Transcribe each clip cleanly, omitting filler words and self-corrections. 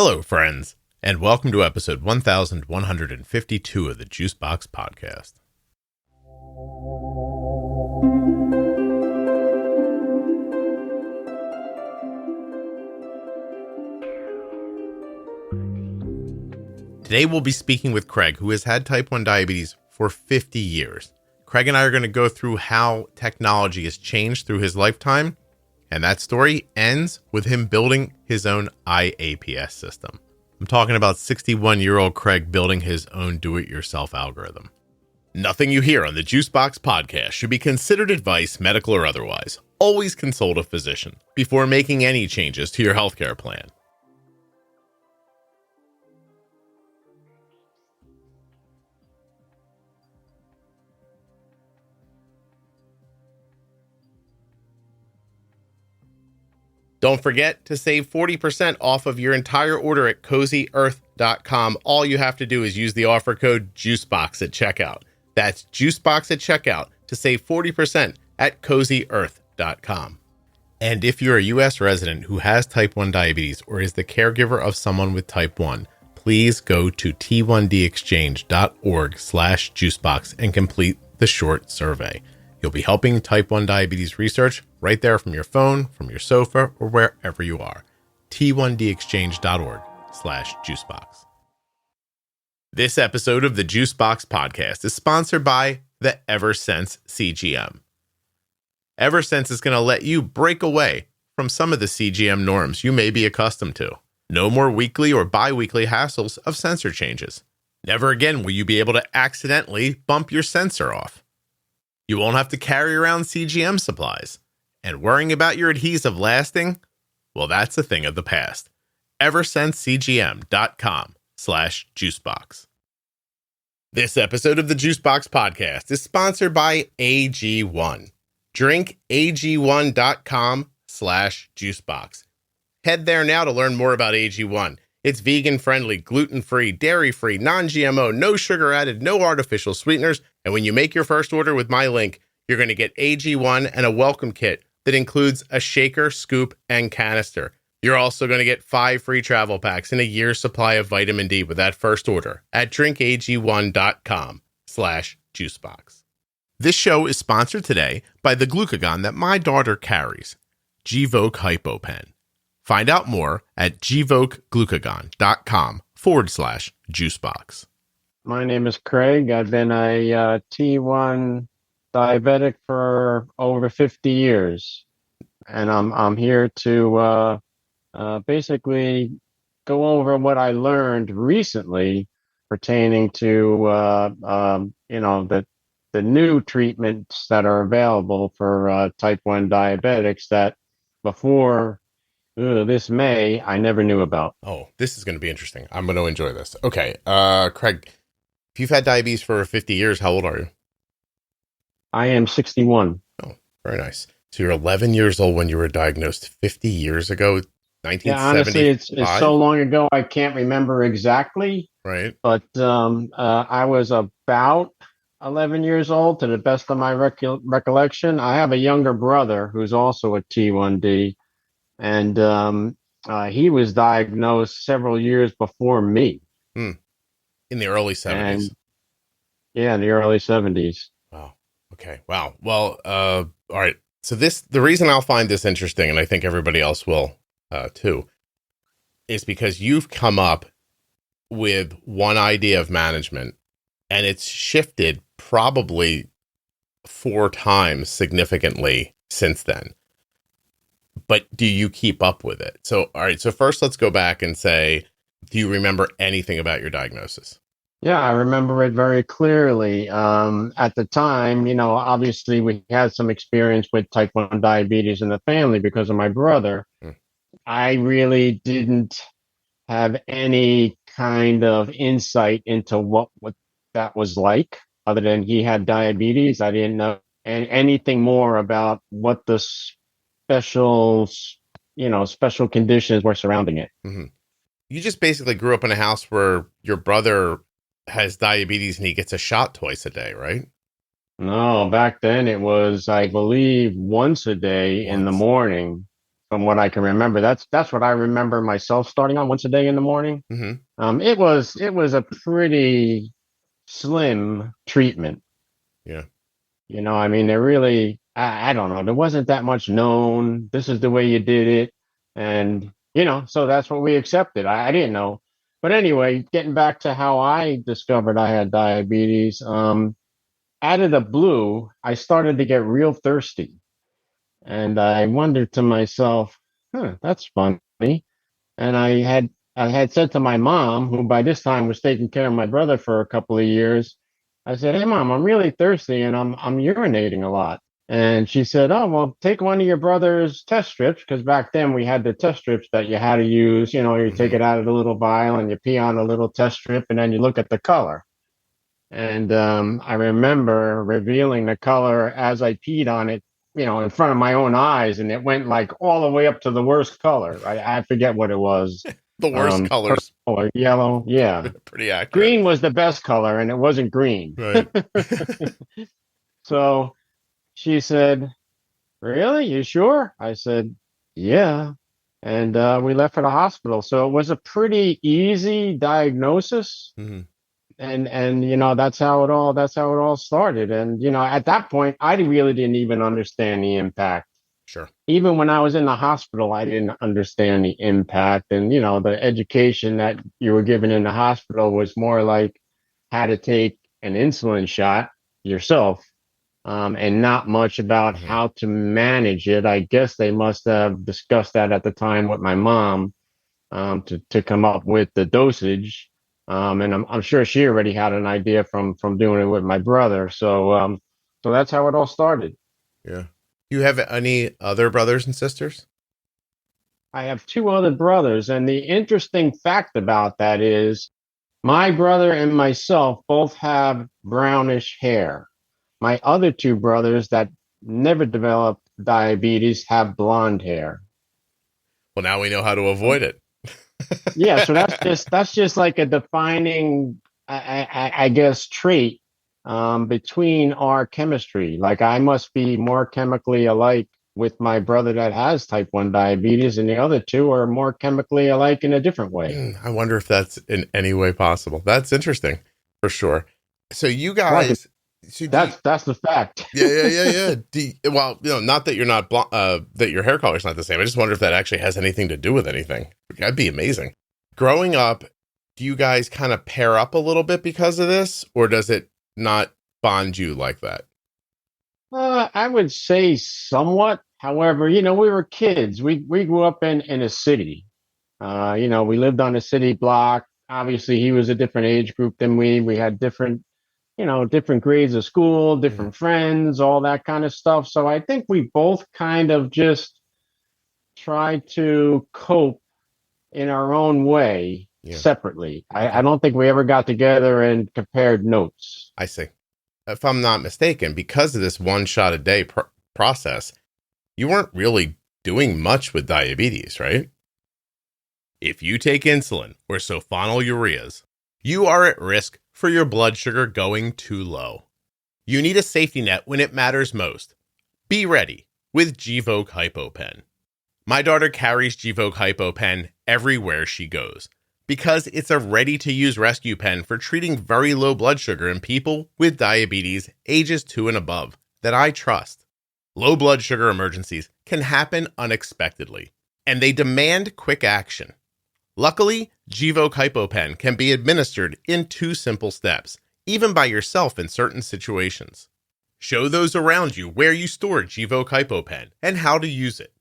Hello, friends, and welcome to episode 1152 of the Juicebox Podcast. Today we'll be speaking with Craig, who has had type 1 diabetes for 50 years. Craig and I are going to go through how technology has changed through his lifetime, and that story ends with him building his own IAPS system. I'm talking about 61-year-old Craig building his own do-it-yourself algorithm. Nothing you hear on the Juicebox Podcast should be considered advice, medical or otherwise. Always consult a physician before making any changes to your healthcare plan. Don't forget to save 40% off of your entire order at CozyEarth.com. All you have to do is use the offer code JUICEBOX at checkout. That's JUICEBOX at checkout to save 40% at CozyEarth.com. And if you're a U.S. resident who has type 1 diabetes or is the caregiver of someone with type 1, please go to t1dexchange.org/juicebox and complete the short survey. You'll be helping type 1 diabetes research right there from your phone, from your sofa, or wherever you are. t1dexchange.org/juicebox. This episode of the Juicebox Podcast is sponsored by the Eversense CGM. Eversense is going to let you break away from some of the CGM norms you may be accustomed to. No more weekly or bi-weekly hassles of sensor changes. Never again will you be able to accidentally bump your sensor off. You won't have to carry around CGM supplies. And worrying about your adhesive lasting? Well, that's a thing of the past. EversenseCGM.com/juicebox. This episode of the Juicebox Podcast is sponsored by AG1. Drink AG1.com/juicebox. Head there now to learn more about AG1. It's vegan-friendly, gluten-free, dairy-free, non-GMO, no sugar added, no artificial sweeteners. And when you make your first order with my link, you're going to get AG1 and a welcome kit that includes a shaker, scoop, and canister. You're also going to get 5 free travel packs and a year's supply of vitamin D with that first order at drinkag1.com/juicebox. This show is sponsored today by the glucagon that my daughter carries, Gvoke HypoPen. Find out more at gvokeglucagon.com/juicebox. My name is Craig. I've been a T1 diabetic for over 50 years, and I'm here to basically go over what I learned recently pertaining to the new treatments that are available for type 1 diabetics that before this May I never knew about. Oh, this is going to be interesting. I'm going to enjoy this. Okay, Craig, if you've had diabetes for 50 years, how old are you? I am 61. Oh, very nice. So you're 11 years old when you were diagnosed 50 years ago, 1975? Yeah, honestly, it's so long ago I can't remember exactly. Right. But I was about 11 years old, to the best of my recollection. I have a younger brother who's also a T1D, and he was diagnosed several years before me. In the early 70s. Yeah, in the early 70s. Wow. Okay. Wow. Well, all right. So the reason I'll find this interesting, and I think everybody else will too, is because you've come up with one idea of management, and it's shifted probably 4 times significantly since then. But do you keep up with it? So, all right. So first, let's go back and say, do you remember anything about your diagnosis? Yeah, I remember it very clearly. At the time, obviously we had some experience with type 1 diabetes in the family because of my brother. I really didn't have any kind of insight into what that was like, other than he had diabetes. I didn't know anything more about what the special conditions were surrounding it. Mm-hmm. You just basically grew up in a house where your brother has diabetes and he gets a shot twice a day, right? No, back then it was, I believe, once a day in the morning. from what I can remember. That's what I remember myself starting on once a day in the morning. It was a pretty slim treatment. Yeah. I mean, there really, I don't know, there wasn't that much known. This is the way you did it. And, so that's what we accepted. I didn't know. But anyway, getting back to how I discovered I had diabetes, out of the blue, I started to get real thirsty. And I wondered to myself, that's funny. And I had said to my mom, who by this time was taking care of my brother for a couple of years, I said, "Hey mom, I'm really thirsty and I'm urinating a lot." And she said, "Oh, well, take one of your brother's test strips," because back then we had the test strips that you had to use. You take it out of the little vial and you pee on a little test strip and then you look at the color. And I remember revealing the color as I peed on it, in front of my own eyes, and it went like all the way up to the worst color. I forget what it was. The worst colors. Purple or yellow. Yeah. Pretty accurate. Green was the best color, and it wasn't green. Right. So she said, "Really? You sure?" I said, "Yeah." And we left for the hospital. So it was a pretty easy diagnosis. Mm-hmm. And that's how it all started. And at that point I really didn't even understand the impact. Sure. Even when I was in the hospital, I didn't understand the impact. And the education that you were given in the hospital was more like how to take an insulin shot yourself, and not much about how to manage it. I guess they must have discussed that at the time with my mom, to come up with the dosage. And I'm sure she already had an idea from doing it with my brother. So that's how it all started. Yeah. You have any other brothers and sisters? I have two other brothers, and the interesting fact about that is my brother and myself both have brownish hair. My other two brothers that never developed diabetes have blonde hair. Well, now we know how to avoid it. Yeah, so that's just like a defining, I guess, trait between our chemistry. Like I must be more chemically alike with my brother that has type 1 diabetes, and the other two are more chemically alike in a different way. I wonder if that's in any way possible. That's interesting, for sure. So you guys, that's the fact. Yeah. Well, not that you're not that your hair color is not the same. I just wonder if that actually has anything to do with anything. That'd be amazing. Growing up, do you guys kind of pair up a little bit because of this, or does it not bond you like that? I would say somewhat. However, we were kids. We grew up in a city. We lived on a city block. Obviously, he was a different age group than we. We had different grades of school, different friends, all that kind of stuff. So I think we both kind of just tried to cope in our own way, separately. I don't think we ever got together and compared notes. I see. If I'm not mistaken, because of this one shot a day process, you weren't really doing much with diabetes, right? If you take insulin or sulfonylureas, you are at risk for your blood sugar going too low. You need a safety net when it matters most. Be ready with Gvoke HypoPen. My daughter carries Gvoke HypoPen everywhere she goes because it's a ready-to-use rescue pen for treating very low blood sugar in people with diabetes ages 2 and above that I trust. Low blood sugar emergencies can happen unexpectedly, and they demand quick action. Luckily, Gvoke HypoPen can be administered in 2 simple steps, even by yourself in certain situations. Show those around you where you store Gvoke HypoPen and how to use it.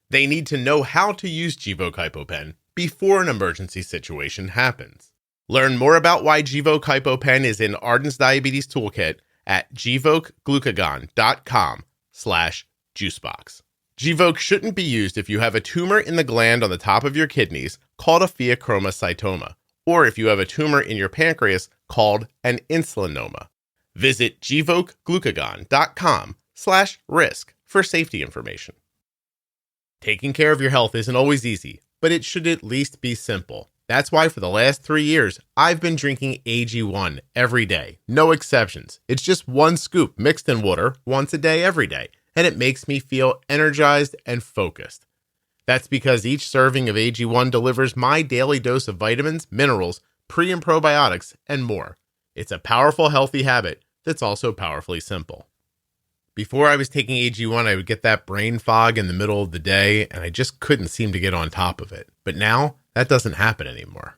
They need to know how to use Gvoke HypoPen before an emergency situation happens. Learn more about why Gvoke HypoPen is in Arden's Diabetes Toolkit at gvokeglucagon.com/juicebox. Gvoke shouldn't be used if you have a tumor in the gland on the top of your kidneys called a pheochromocytoma, or if you have a tumor in your pancreas called an insulinoma. Visit gvokeglucagon.com/risk for safety information. Taking care of your health isn't always easy, but it should at least be simple. That's why for the last 3 years, I've been drinking AG1 every day. No exceptions. It's just 1 scoop mixed in water once a day every day, and it makes me feel energized and focused. That's because each serving of AG1 delivers my daily dose of vitamins, minerals, pre and probiotics, and more. It's a powerful, healthy habit that's also powerfully simple. Before I was taking AG1, I would get that brain fog in the middle of the day, and I just couldn't seem to get on top of it. But now, that doesn't happen anymore.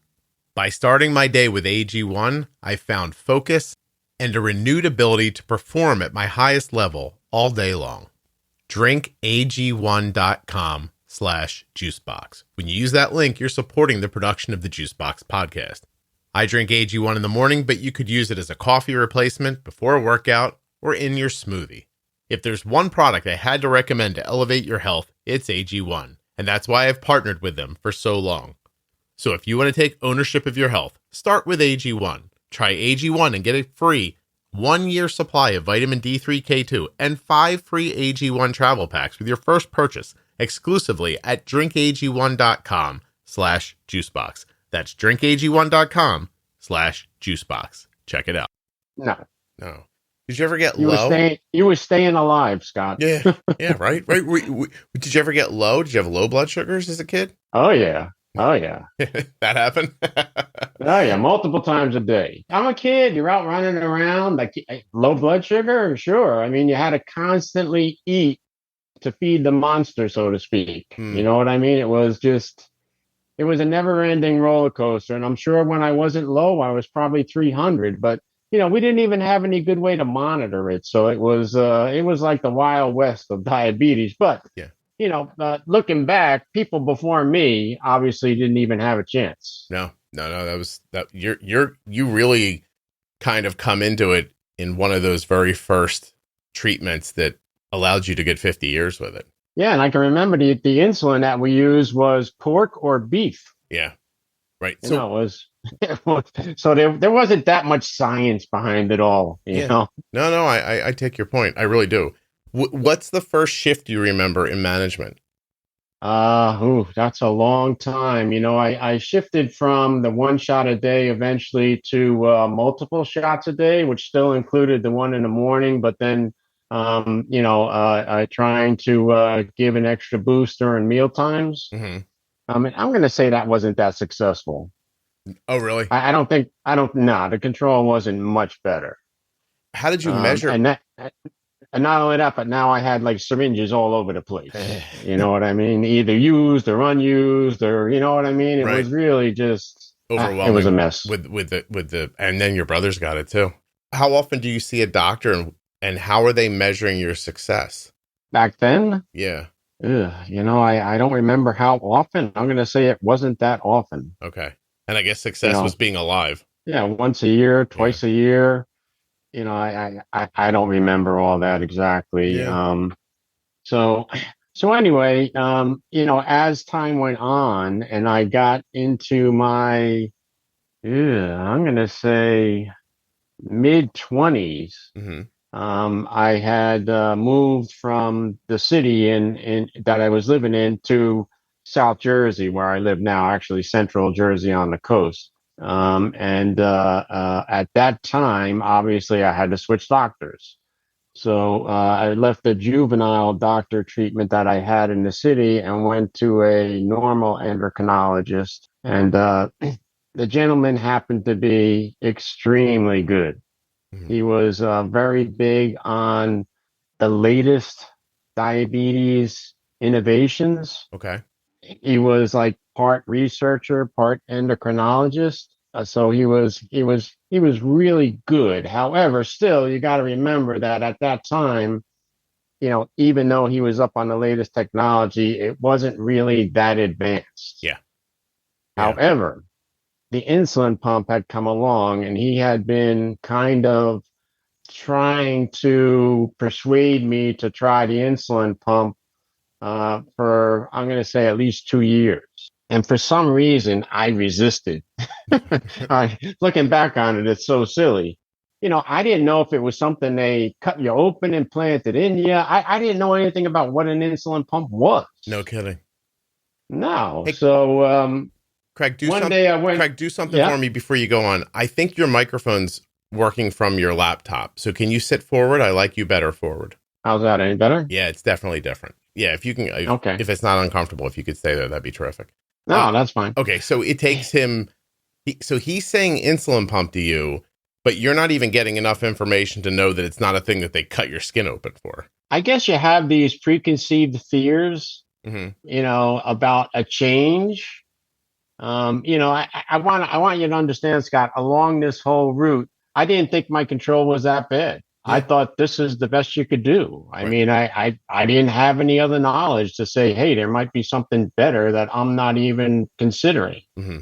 By starting my day with AG1, I found focus and a renewed ability to perform at my highest level all day long. drinkag1.com/juicebox. When you use that link, you're supporting the production of the Juicebox Podcast. I drink AG1 in the morning, but you could use it as a coffee replacement, before a workout, or in your smoothie. If there's one product I had to recommend to elevate your health, it's AG1, and that's why I've partnered with them for so long. So if you want to take ownership of your health, start with AG1. Try AG1 and get a free 1-year supply of vitamin D3, K2, and 5 free AG1 travel packs with your first purchase exclusively at drinkag1.com/juicebox. That's drinkag1.com/juicebox. Check it out. No. Did you ever get You low? you were staying alive, Scott. Yeah, right. Did you ever get low? Did you have low blood sugars as a kid? Oh, yeah. That happened? Oh, yeah. Multiple times a day. I'm a kid. You're out running around. Like, low blood sugar? Sure. I mean, you had to constantly eat to feed the monster, so to speak. You know what I mean? It was a never-ending roller coaster. And I'm sure when I wasn't low, I was probably 300. But we didn't even have any good way to monitor it. So it was like the Wild West of diabetes. But, yeah. Looking back, people before me obviously didn't even have a chance. No. You really kind of come into it in one of those very first treatments that allowed you to get 50 years with it. Yeah. And I can remember the insulin that we used was pork or beef. Yeah. Right. So there wasn't that much science behind it all, you know? No, I take your point. I really do. What's the first shift you remember in management? That's a long time. I shifted from the 1 shot a day eventually to multiple shots a day, which still included the one in the morning, but then, trying to give an extra boost during meal times. Mm-hmm. I'm going to say that wasn't that successful. Oh, really? The control wasn't much better. How did you measure? And not only that, but now I had like syringes all over the place. You know what I mean? Either used or unused, or you know what I mean? It was really just overwhelming. It was a mess. With the and then your brothers got it too. How often do you see a doctor, and how are they measuring your success? Back then? Yeah. I don't remember how often. I'm going to say it wasn't that often. Okay. And I guess success was being alive. Yeah, once a year, twice a year. I don't remember all that exactly. Yeah. So anyway, as time went on and I got into my, I'm going to say mid-20s, I had moved from the city in that I was living in to South Jersey, where I live now, actually Central Jersey on the coast. At that time, obviously, I had to switch doctors. So I left the juvenile doctor treatment that I had in the city and went to a normal endocrinologist. And the gentleman happened to be extremely good. Mm-hmm. He was very big on the latest diabetes innovations. Okay. He was like part researcher, part endocrinologist. So he was really good. However, still, you got to remember that at that time, even though he was up on the latest technology, it wasn't really that advanced. Yeah. However, the insulin pump had come along, and he had been kind of trying to persuade me to try the insulin pump for, I'm going to say, at least 2 years. And for some reason, I resisted. Looking back on it, it's so silly. I didn't know if it was something they cut you open and planted in you. I didn't know anything about what an insulin pump was. No kidding. No. Hey, so, Craig, do something for me before you go on. I think your microphone's working from your laptop. So can you sit forward? I like you better forward. How's that? Any better? Yeah, it's definitely different. Yeah, if you can, Okay. if it's not uncomfortable, if you could stay there, that'd be terrific. No, that's fine. Okay, so it takes him. So he's saying insulin pump to you, but you're not even getting enough information to know that it's not a thing that they cut your skin open for. I guess you have these preconceived fears, Mm-hmm. about a change. I want you to understand, Scott, along this whole route, I didn't think my control was that bad. I Yeah. thought this is the best you could do. I Right. mean, I didn't have any other knowledge to say, hey, there might be something better that I'm not even considering. Mm-hmm.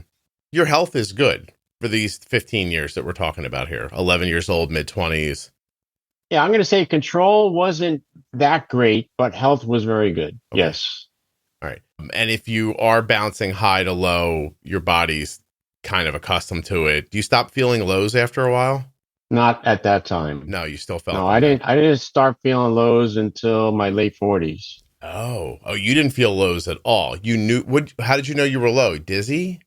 Your health is good for these 15 years that we're talking about here. 11 years old, mid-20s. Yeah, I'm going to say control wasn't that great, but health was very good. Okay. Yes. All right. And if you are bouncing high to low, your body's kind of accustomed to it. Do you stop feeling lows after a while? Not at that time. No, you still felt No, them. I didn't start feeling lows until my late 40s. Oh, you didn't feel lows at all. You knew how did you know you were low? Dizzy?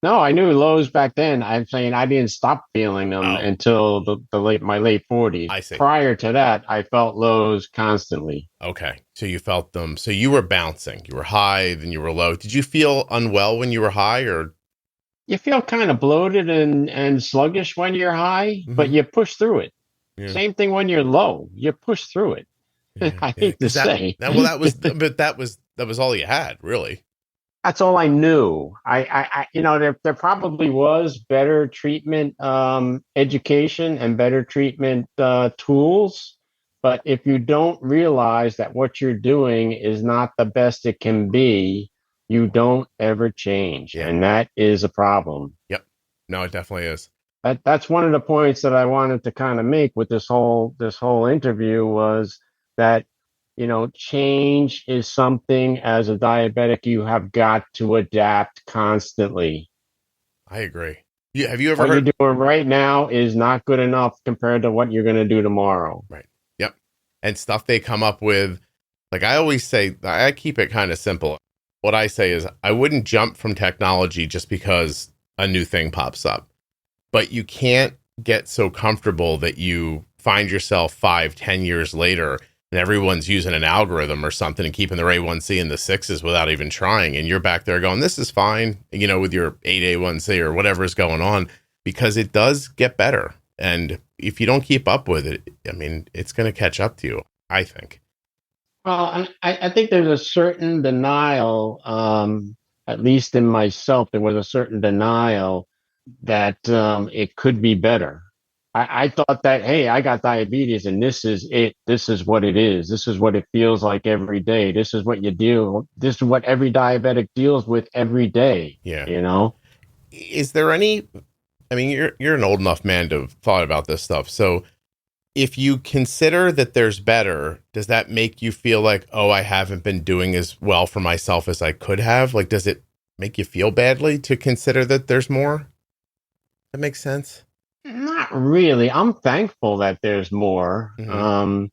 No, I knew lows back then. I'm saying I didn't stop feeling them until my late 40s. I see. Prior to that, I felt lows constantly. Okay. So you felt them. So you were bouncing. You were high, then you were low. Did you feel unwell when you were high, or? You feel kind of bloated and sluggish when you're high, but you push through it. Yeah. Same thing when you're low. You push through it. Yeah, I hate to say. That was all you had, really. That's all I knew. There probably was better treatment education and better treatment tools. But if you don't realize that what you're doing is not the best it can be, you don't ever change. Yeah. And that is a problem. Yep. No, it definitely is. That's one of the points that I wanted to kind of make with this whole interview was that, change is something as a diabetic you have got to adapt constantly. I agree. Have you ever what heard? you're doing right now is not good enough compared to what you're going to do tomorrow. Right. Yep. And stuff they come up with, like I always say, I keep it kind of simple. What I say is I wouldn't jump from technology just because a new thing pops up. But you can't get so comfortable that you find yourself 5-10 years later and everyone's using an algorithm or something and keeping their A1C in the 6s without even trying. And you're back there going, this is fine, with your 8 A1C or whatever is going on, because it does get better. And if you don't keep up with it, I mean, it's going to catch up to you, I think. Well, I think there's a certain denial, at least in myself, there was a certain denial that it could be better. I thought that, hey, I got diabetes and this is it. This is what it is. This is what it feels like every day. This is what this is what every diabetic deals with every day. Yeah. Is there any, I mean, you're an old enough man to have thought about this stuff. So if you consider that there's better, does that make you feel like, oh, I haven't been doing as well for myself as I could have? Like, does it make you feel badly to consider that there's more? That makes sense. Not really. I'm thankful that there's more. Mm-hmm.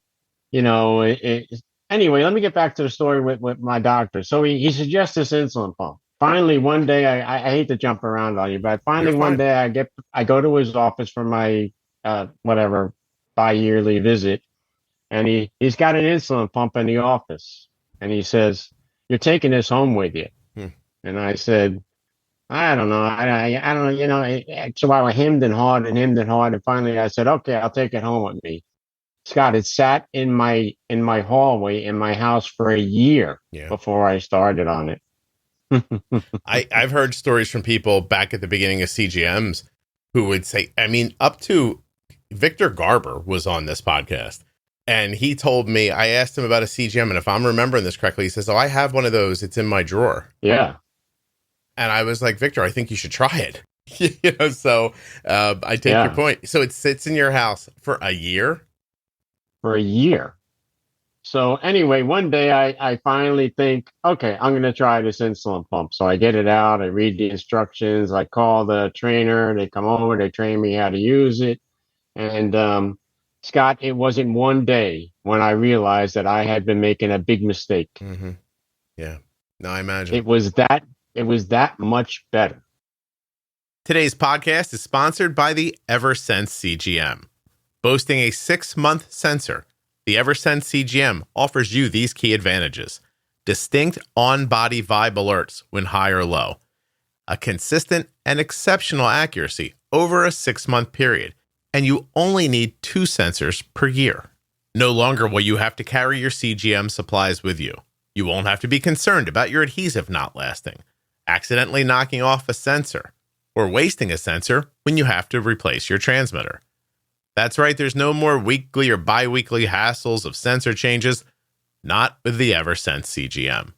Anyway, let me get back to the story with my doctor. So he suggests this insulin pump. Finally, one day, I hate to jump around on you, but finally one day I go to his office for my bi-yearly visit, and he's got an insulin pump in the office, and he says, "You're taking this home with you." And I said, I don't know. I don't know. So I hemmed and hawed, and finally I said, "Okay, I'll take it home with me." Scott, it sat in my hallway in my house for a year before I started on it. I've heard stories from people back at the beginning of CGMs who would say, I mean, up to Victor Garber was on this podcast, and he told me, I asked him about a CGM, and if I'm remembering this correctly, he says, "Oh, I have one of those. It's in my drawer." Yeah. And I was like, Victor, I think you should try it. So I take your point. So it sits in your house for a year? For a year. So anyway, one day I finally think, okay, I'm going to try this insulin pump. So I get it out. I read the instructions. I call the trainer. They come over. They train me how to use it. And Scott, it wasn't one day when I realized that I had been making a big mistake. Mm-hmm. Yeah. No, I imagine. It was that much better. Today's podcast is sponsored by the Eversense CGM. Boasting a 6-month sensor, The Eversense CGM offers you these key advantages: distinct on-body vibe alerts when high or low, a consistent and exceptional accuracy over a 6-month period, and you only need 2 sensors per year. No longer will you have to carry your CGM supplies with you. You won't have to be concerned about your adhesive not lasting, accidentally knocking off a sensor, or wasting a sensor when you have to replace your transmitter. That's right, there's no more weekly or bi-weekly hassles of sensor changes, not with the Eversense CGM.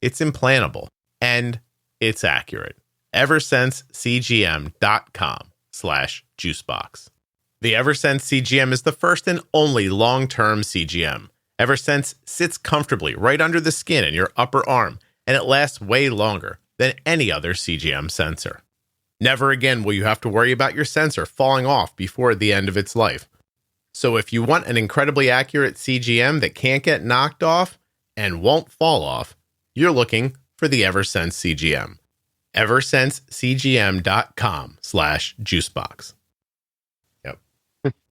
It's implantable, and it's accurate. EversenseCGM.com/juicebox. The Eversense CGM is the first and only long-term CGM. Eversense sits comfortably right under the skin in your upper arm, and it lasts way longer than any other CGM sensor. Never again will you have to worry about your sensor falling off before the end of its life. So if you want an incredibly accurate CGM that can't get knocked off and won't fall off, you're looking for the Eversense CGM. EversenseCGM.com/juicebox. Yep.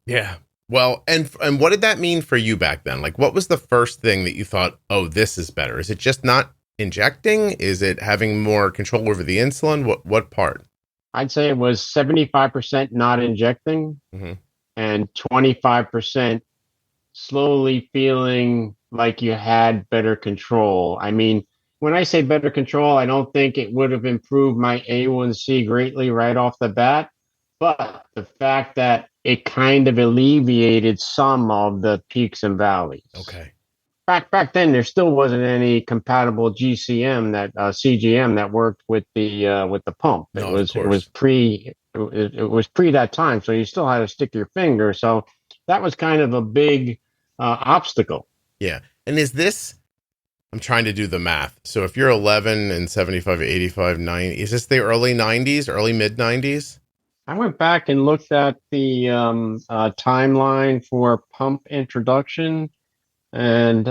Yeah. Well, and what did that mean for you back then? Like, what was the first thing that you thought, oh, this is better? Is it just not injecting? Is it having more control over the insulin? What part? I'd say it was 75% not injecting and 25% slowly feeling like you had better control. I mean, when I say better control, I don't think it would have improved my A1C greatly right off the bat, but the fact that it kind of alleviated some of the peaks and valleys. Okay. Back then, there still wasn't any compatible CGM that worked with the pump. No, it was pre that time, so you still had to stick your finger. So that was kind of a big obstacle. Yeah, and is this? I'm trying to do the math. So if you're 11 and 75, 85, 90, is this the early 90s, early mid 90s? I went back and looked at the timeline for pump introduction. And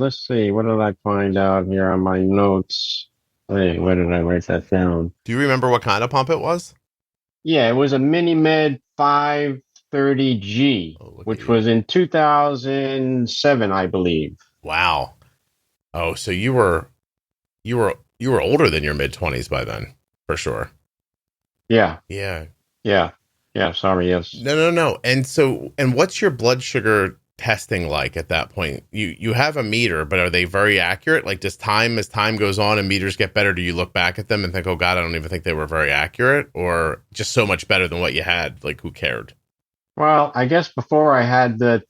let's see, what did I find out here on my notes? Wait, where did I write that down? Do you remember what kind of pump it was? Yeah, it was a MiniMed 530G, which was in 2007, I believe. Wow. Oh, so you were older than your mid-20s by then, for sure. Yeah. Yeah. Sorry, yes. No. And what's your blood sugar testing like at that point? You have a meter, but are they very accurate? Like, as time goes on and meters get better, do you look back at them and think, oh God, I don't even think they were very accurate, or just so much better than what you had? Like, who cared? Well, I guess before I had the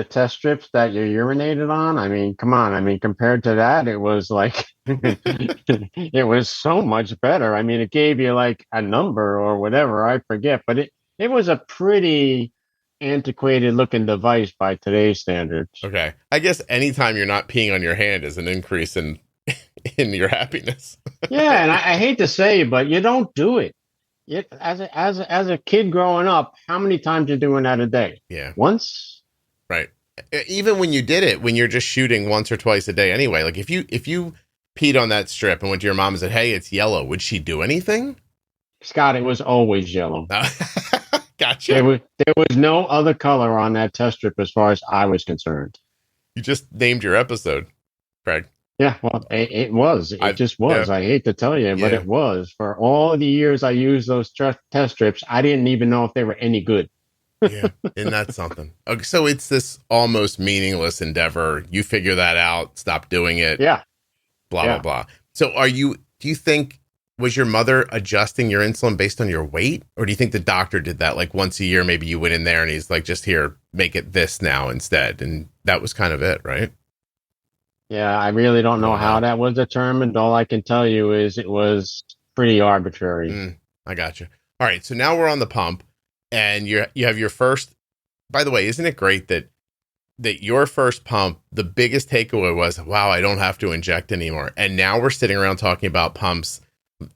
test strips that you urinated on, I mean, come on. I mean, compared to that, it was like, it was so much better. I mean, it gave you like a number or whatever, I forget, but it was a pretty antiquated looking device by today's standards. Okay. I guess anytime you're not peeing on your hand is an increase in your happiness. Yeah, and I hate to say it, but you don't do it. As a kid growing up, how many times are you doing that a day? Yeah. Once? Right. Even when you did it, when you're just shooting once or twice a day anyway, like if you peed on that strip and went to your mom and said, hey, it's yellow, would she do anything? Scott, it was always yellow. Gotcha. There was no other color on that test strip as far as I was concerned. You just named your episode, Craig. Yeah, well, it was. It just was. Yeah. I hate to tell you, but it was. For all the years I used those test strips, I didn't even know if they were any good. Yeah, isn't that something? Okay, so it's this almost meaningless endeavor. You figure that out, stop doing it. Yeah. Blah, blah. So do you think, was your mother adjusting your insulin based on your weight? Or do you think the doctor did that? Like once a year, maybe you went in there and he's like, just here, make it this now instead. And that was kind of it, right? Yeah, I really don't know how that was determined. All I can tell you is it was pretty arbitrary. I got you. All right. So now we're on the pump and you have your first, by the way, isn't it great that your first pump, the biggest takeaway was, wow, I don't have to inject anymore. And now we're sitting around talking about pumps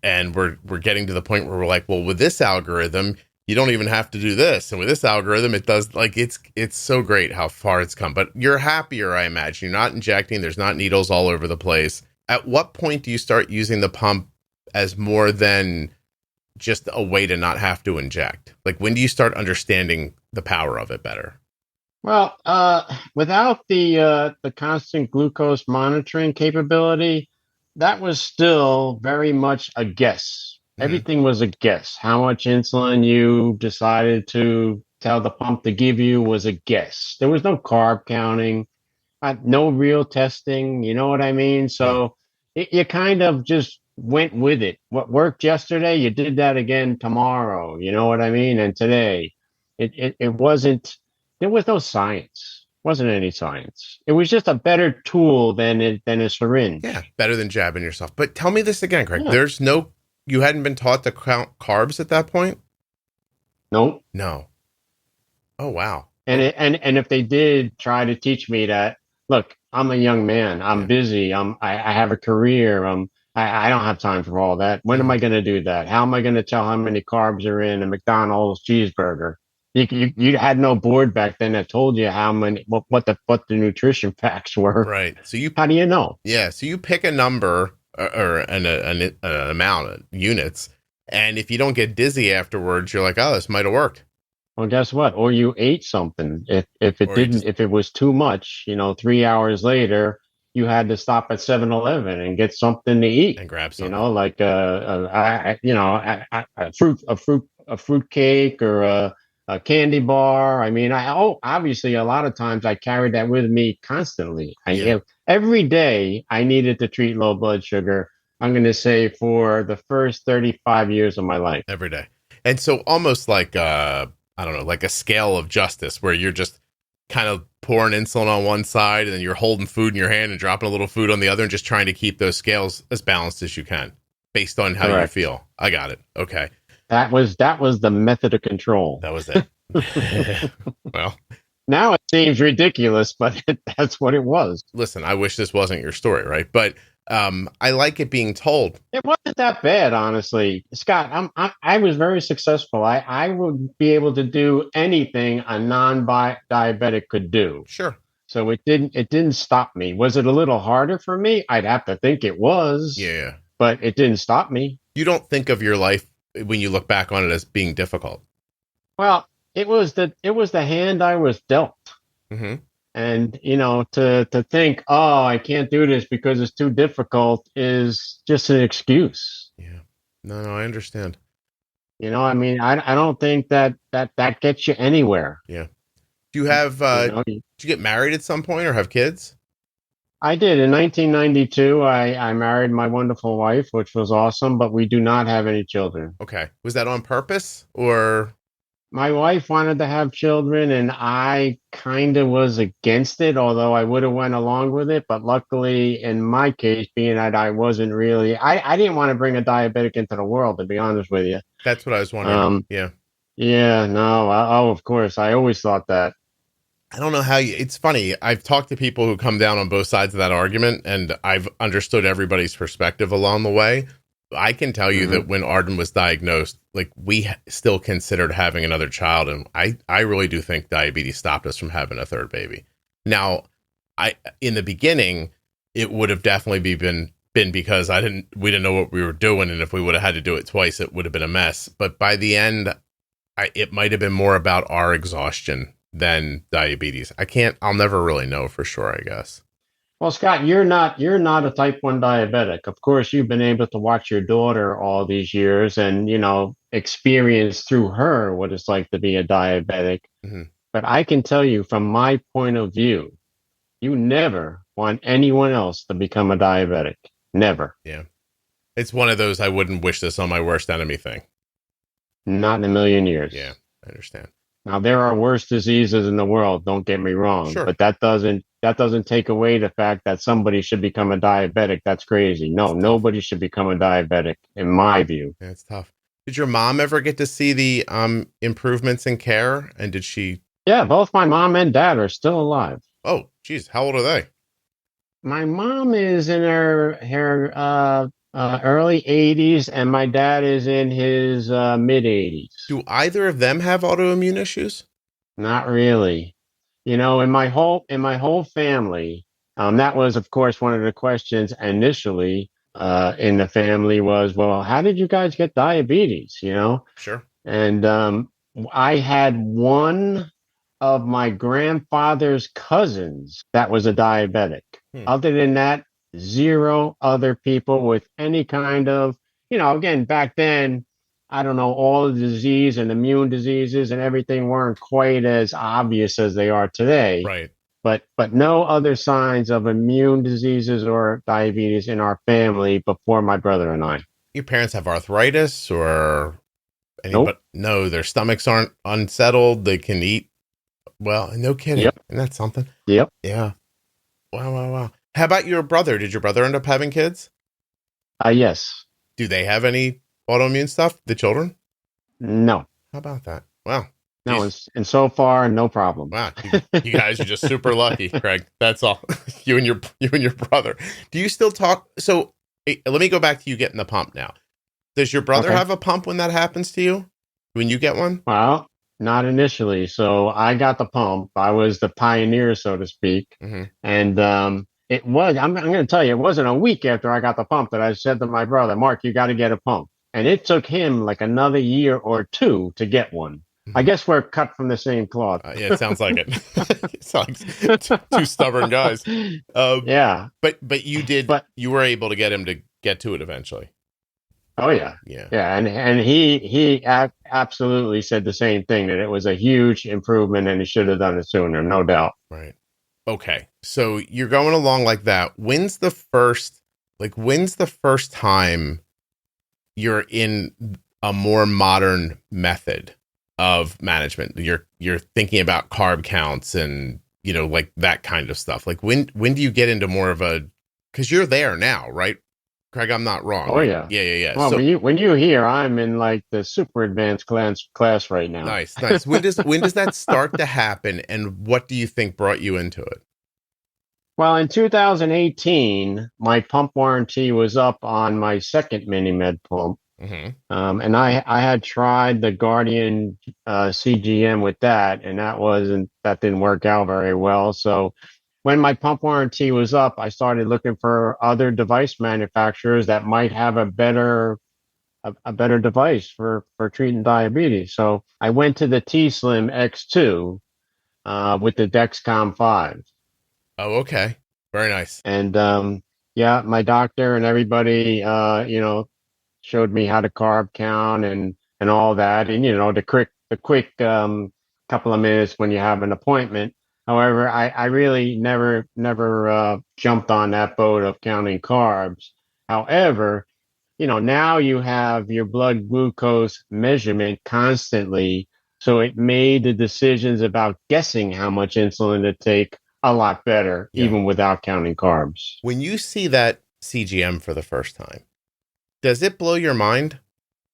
and we're getting to the point where we're like, well, with this algorithm, you don't even have to do this. And with this algorithm, it does, like, it's so great how far it's come. But you're happier, I imagine. You're not injecting. There's not needles all over the place. At what point do you start using the pump as more than just a way to not have to inject? Like, when do you start understanding the power of it better? Well, without the constant glucose monitoring capability, that was still very much a guess. Hmm. Everything was a guess. How much insulin you decided to tell the pump to give you was a guess. There was no carb counting, no real testing. You know what I mean? Hmm. So you kind of just went with it. What worked yesterday, you did that again tomorrow. You know what I mean? And today, it wasn't. There was no science. Wasn't any science. It was just a better tool than a Yeah, syringe. better than jabbing yourself. But tell me this again, Craig. Yeah. There's no, you hadn't been taught to count carbs at that point? Nope. No. Oh, wow. And Oh, and if they did try to teach me that, look, I'm a young man. I'm yeah. busy. I have a career. I don't have time for all that. When am Hmm. I going to do that? How am I going to tell how many carbs are in a McDonald's cheeseburger? You had no board back then that told you how many what the nutrition facts were. Right. So you, How do you know? yeah. So you pick a number or an amount of units. And if you don't get dizzy afterwards, you're like, oh, this might have worked. Well, guess what? Or you ate something. If it Or you didn't, just, if it was too much, 3 hours later, you had to stop at 7-Eleven and get something to eat. and grab something. Like a fruit cake or a candy bar. I mean, obviously a lot of times I carried that with me constantly. Yeah. Every day I needed to treat low blood sugar. I'm going to say for the first 35 years of my life. Every day. And so almost like, I don't know, like a scale of justice where you're just kind of pouring insulin on one side and then you're holding food in your hand and dropping a little food on the other and just trying to keep those scales as balanced as you can based on how you Correct. feel. I got it. Okay. That was the method of control. That was it. Well, Now it seems ridiculous, but that's what it was. listen, I wish this wasn't your story, right? But I like it being told. It wasn't that bad, honestly. Scott, I was very successful. I would be able to do anything a non-diabetic could do. Sure. So it didn't stop me. Was it a little harder for me? I'd have to think it was, Yeah. but it didn't stop me. You don't think of your life when you look back on it as being difficult. Well, it was the hand I was dealt. Hmm. And to think, oh, I can't do this because it's too difficult is just an excuse. Yeah. No, I understand. I mean, I don't think that gets you anywhere. Yeah. Do you have, You know, did you get married at some point or have kids? I did in 1992. I married my wonderful wife, which was awesome, but we do not have any children. Okay. Was that on purpose or? My wife wanted to have children, and I kind of was against it, although I would have went along with it. But luckily, in my case, being that I wasn't really, I didn't want to bring a diabetic into the world, to be honest with you. That's what I was wondering. Yeah. Yeah, no, of course, I always thought that. I don't know how you, it's funny. I've talked to people who come down on both sides of that argument and I've understood everybody's perspective along the way. I can tell you Hmm. that when Arden was diagnosed, like still considered having another child. And I really do think diabetes stopped us from having a third baby. Now, in the beginning, it would have definitely been because we didn't know what we were doing. And if we would have had to do it twice, it would have been a mess. But by the end, it might have been more about our exhaustion than diabetes. I'll never really know for sure, I guess. Well, Scott, you're not a type 1 diabetic. Of course, you've been able to watch your daughter all these years and, experience through her what it's like to be a diabetic. Hmm. But I can tell you from my point of view, you never want anyone else to become a diabetic. Never. Yeah. It's one of those I wouldn't wish this on my worst enemy thing. Not in a million years. Yeah, I understand. Now there are worse diseases in the world, don't get me wrong, Sure. but that doesn't take away the fact that somebody should become a diabetic. That's crazy. No, nobody should become a diabetic in my view. Yeah, it's tough. Did your mom ever get to see the improvements in care? And did she? Yeah, both my mom and dad are still alive. Oh, geez, how old are they? My mom is in her early 80s, and my dad is in his mid 80s. Do either of them have autoimmune issues? Not really. In my whole family, that was, of course, one of the questions initially in the family was, well, how did you guys get diabetes? Sure. And I had one of my grandfather's cousins that was a diabetic. Hmm. Other than that, zero other people with any kind of, again, back then, I don't know, all the disease and immune diseases and everything weren't quite as obvious as they are today. Right. But no other signs of immune diseases or diabetes in our family before my brother and I. Your parents have arthritis or anybody? Nope. No, their stomachs aren't unsettled. They can eat. Well, no kidding. Yep. Isn't that something? Yep. Yeah. Wow, wow, wow. How about your brother? Did your brother end up having kids? Yes. Do they have any autoimmune stuff, the children? No. How about that? Wow. No, Jeez. and so far, no problem. Wow. You guys are just super lucky, Craig. That's all. You and your brother. Do you still talk? So let me go back to you getting the pump now. Does your brother Okay. have a pump when that happens to you? When you get one? Well, not initially. So I got the pump. I was the pioneer, so to speak. Mm-hmm. And I'm going to tell you, it wasn't a week after I got the pump that I said to my brother, Mark, you got to get a pump. And it took him like another year or two to get one. I guess we're cut from the same cloth. Yeah, it sounds like it. It sounds like two stubborn guys. Yeah. But you did. But you were able to get him to get to it eventually. oh yeah. Yeah. Yeah, and he absolutely said the same thing, that it was a huge improvement and he should have done it sooner, no doubt. Right. Okay. So you're going along like that. When's the first time you're in a more modern method of management? You're thinking about carb counts and, like that kind of stuff. Like when do you get into more of because you're there now, right? Craig, I'm not wrong. Oh yeah. Yeah. Well, So, when you hear, I'm in like the super advanced class right now. nice. When does that start to happen, and what do you think brought you into it? Well, in 2018, my pump warranty was up on my second mini-med pump. Mm-hmm. And I had tried the Guardian CGM with that, and that didn't work out very well. So when my pump warranty was up, I started looking for other device manufacturers that might have a better device for treating diabetes. So I went to the T-Slim X2 with the Dexcom 5. Oh, okay. Very nice. And yeah, my doctor and everybody, showed me how to carb count and all that, and the quick couple of minutes when you have an appointment. However, I really never jumped on that boat of counting carbs. However, now you have your blood glucose measurement constantly, so it made the decisions about guessing how much insulin to take a lot better, Yeah. even without counting carbs. When you see that CGM for the first time, does it blow your mind?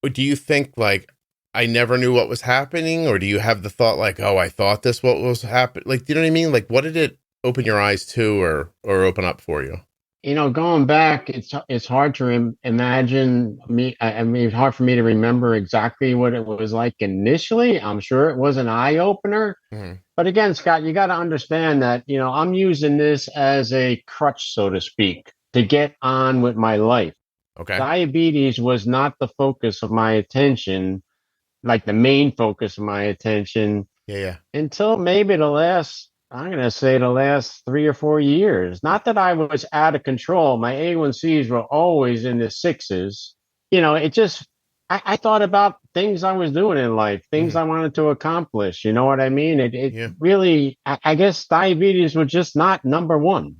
Or do you think like, I never knew what was happening? Or do you have the thought like, oh, I thought this what was happening? Like, do you know what I mean? Like, what did it open your eyes to or open up for you? Going back, it's hard to imagine me. I mean, it's hard for me to remember exactly what it was like initially. I'm sure it was an eye opener. Mm-hmm. But again, Scott, you got to understand that, I'm using this as a crutch, so to speak, to get on with my life. Okay. Diabetes was not the focus of my attention, like the main focus of my attention, Yeah. until maybe the last 3 or 4 years. Not that I was out of control. My A1Cs were always in the sixes. It just, I thought about things I was doing in life, things I wanted to accomplish. You know what I mean? It really, I guess diabetes was just not number one.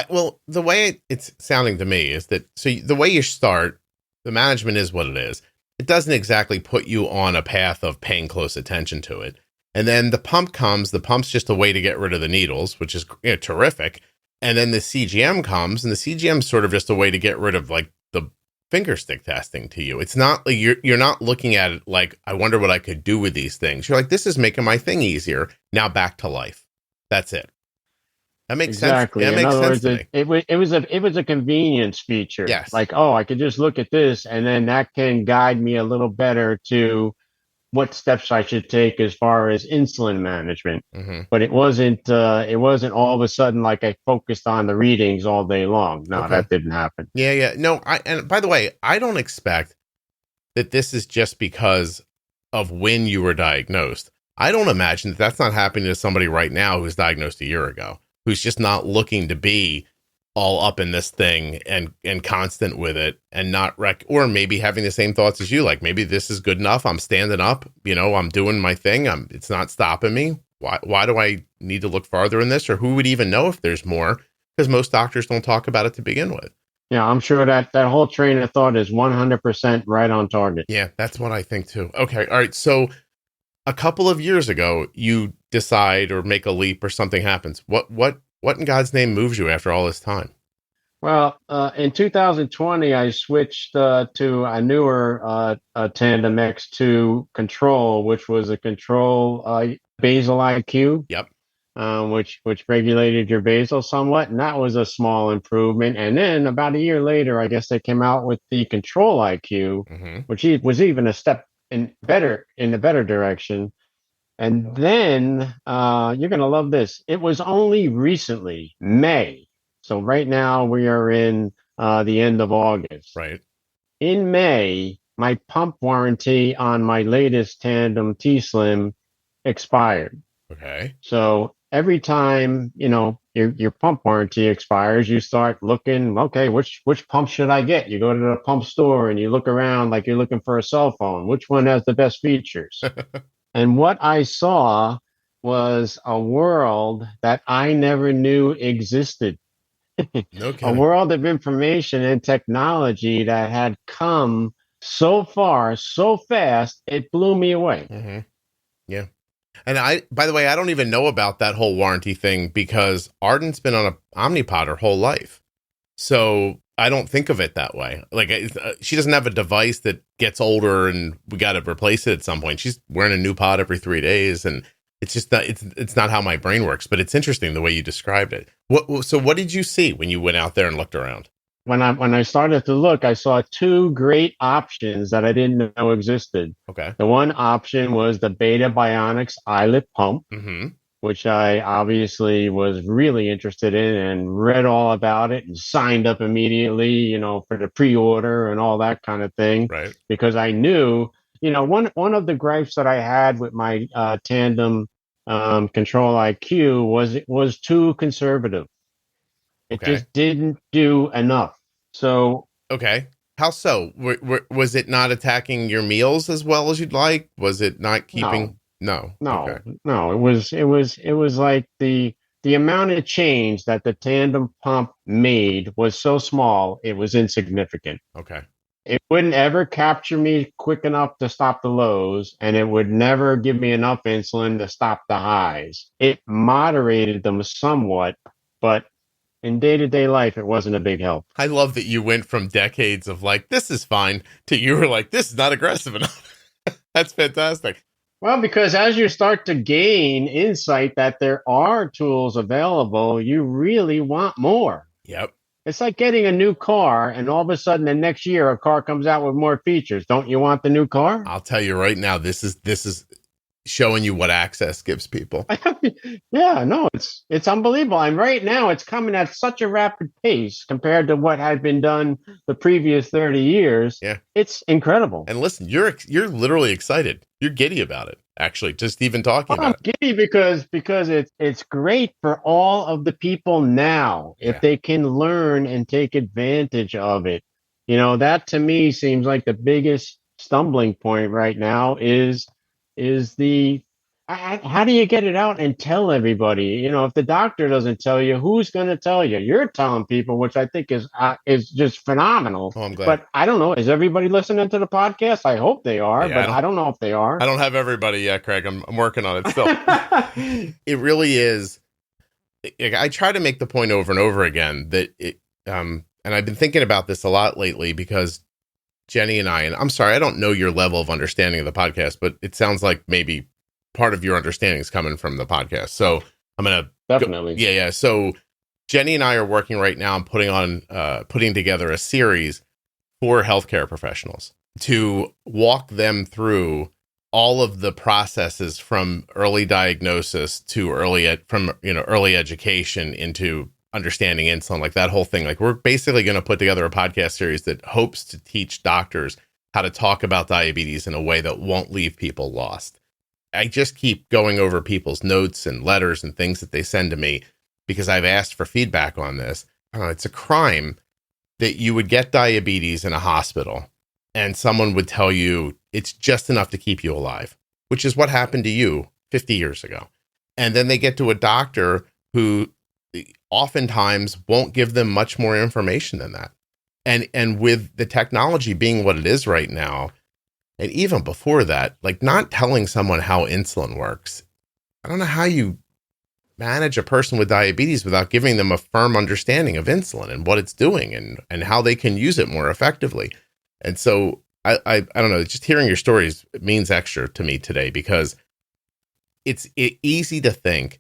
Well, the way it's sounding to me is that, so the way you start, the management is what it is. It doesn't exactly put you on a path of paying close attention to it. And then the pump comes, the pump's just a way to get rid of the needles, which is terrific. And then the CGM comes, and the CGM is sort of just a way to get rid of like the finger stick testing to you. It's not like you're not looking at it like, I wonder what I could do with these things. You're like, this is making my thing easier. Now back to life. That's it. That makes Exactly. sense. That makes sense to me. It was a convenience feature. Yes. Like, oh, I could just look at this, and then that can guide me a little better to what steps I should take as far as insulin management. Mm-hmm. But it wasn't all of a sudden like I focused on the readings all day long. No, Okay. That didn't happen. Yeah. No, and by the way, I don't expect that this is just because of when you were diagnosed. I don't imagine that that's not happening to somebody right now who's diagnosed a year ago, who's just not looking to be all up in this thing and constant with it and not or maybe having the same thoughts as you, like maybe this is good enough. I'm standing up, I'm doing my thing. It's not stopping me. Why do I need to look farther in this, or who would even know if there's more? Because most doctors don't talk about it to begin with. Yeah, I'm sure that whole train of thought is 100% right on target. Yeah, that's what I think too. Okay. All right. So a couple of years ago, you decide or make a leap or something happens. What in God's name moves you after all this time? Well, in 2020, I switched to a newer Tandem X2 control, which was a control basal IQ. Yep. Which regulated your basal somewhat, and that was a small improvement. And then about a year later, I guess they came out with the control IQ, which was even a step in the better direction. And then you're going to love this. It was only recently, May. So right now we are in the end of August. Right. In May, my pump warranty on my latest Tandem T-Slim expired. Okay. So every time, your pump warranty expires, you start looking, okay, which pump should I get? You go to the pump store and you look around like you're looking for a cell phone. Which one has the best features? And what I saw was a world that I never knew existed. No A world of information and technology that had come so far, so fast, it blew me away. Mm-hmm. Yeah. And by the way, I don't even know about that whole warranty thing because Arden's been on an Omnipod her whole life. So I don't think of it that way. Like she doesn't have a device that gets older and we got to replace it at some point. She's wearing a new pod every 3 days, and it's just not, it's not how my brain works, but it's interesting the way you described it. So what did you see when you went out there and looked around? When I started to look, I saw two great options that I didn't know existed. Okay. The one option was the Beta Bionics iLet pump, which I obviously was really interested in and read all about it and signed up immediately, for the pre-order and all that kind of thing. Right. Because I knew, one of the gripes that I had with my Tandem Control IQ was it was too conservative. It just didn't do enough. So okay, how so? Was it not attacking your meals as well as you'd like? Was it not keeping? No. Okay. No. It was like the amount of change that the Tandem pump made was so small, it was insignificant. Okay. It wouldn't ever capture me quick enough to stop the lows, and it would never give me enough insulin to stop the highs. It moderated them somewhat, but in day-to-day life, it wasn't a big help. I love that you went from decades of like, this is fine, to you were like, this is not aggressive enough. That's fantastic. Well, because as you start to gain insight that there are tools available, you really want more. Yep. It's like getting a new car, and all of a sudden the next year a car comes out with more features. Don't you want the new car? I'll tell you right now, this is showing you what access gives people. Yeah, no, it's unbelievable. And right now it's coming at such a rapid pace compared to what had been done the previous 30 years. Yeah. It's incredible. And listen, you're literally excited. You're giddy about it, actually, just even talking about it. I'm giddy because it's great for all of the people now if they can learn and take advantage of it. That to me seems like the biggest stumbling point right now is the how do you get it out and tell everybody? If the doctor doesn't tell you, who's going to tell you? You're telling people, which I think is just phenomenal. Oh, I'm glad. But I don't know. Is everybody listening to the podcast? I hope they are, but I don't know if they are. I don't have everybody yet, Craig. I'm working on it still. It really is. I try to make the point over and over again that and I've been thinking about this a lot lately because Jenny and I'm sorry, I don't know your level of understanding of the podcast, but it sounds like maybe part of your understanding is coming from the podcast. So I'm going to definitely. Yeah. So Jenny and I are working right now on putting together a series for healthcare professionals to walk them through all of the processes from early diagnosis to early education into understanding insulin, like that whole thing. Like we're basically going to put together a podcast series that hopes to teach doctors how to talk about diabetes in a way that won't leave people lost. I just keep going over people's notes and letters and things that they send to me because I've asked for feedback on this. It's a crime that you would get diabetes in a hospital and someone would tell you it's just enough to keep you alive, which is what happened to you 50 years ago. And then they get to a doctor who oftentimes won't give them much more information than that. And with the technology being what it is right now, and even before that, like not telling someone how insulin works, I don't know how you manage a person with diabetes without giving them a firm understanding of insulin and what it's doing and how they can use it more effectively. And so I don't know, just hearing your stories means extra to me today because it's easy to think,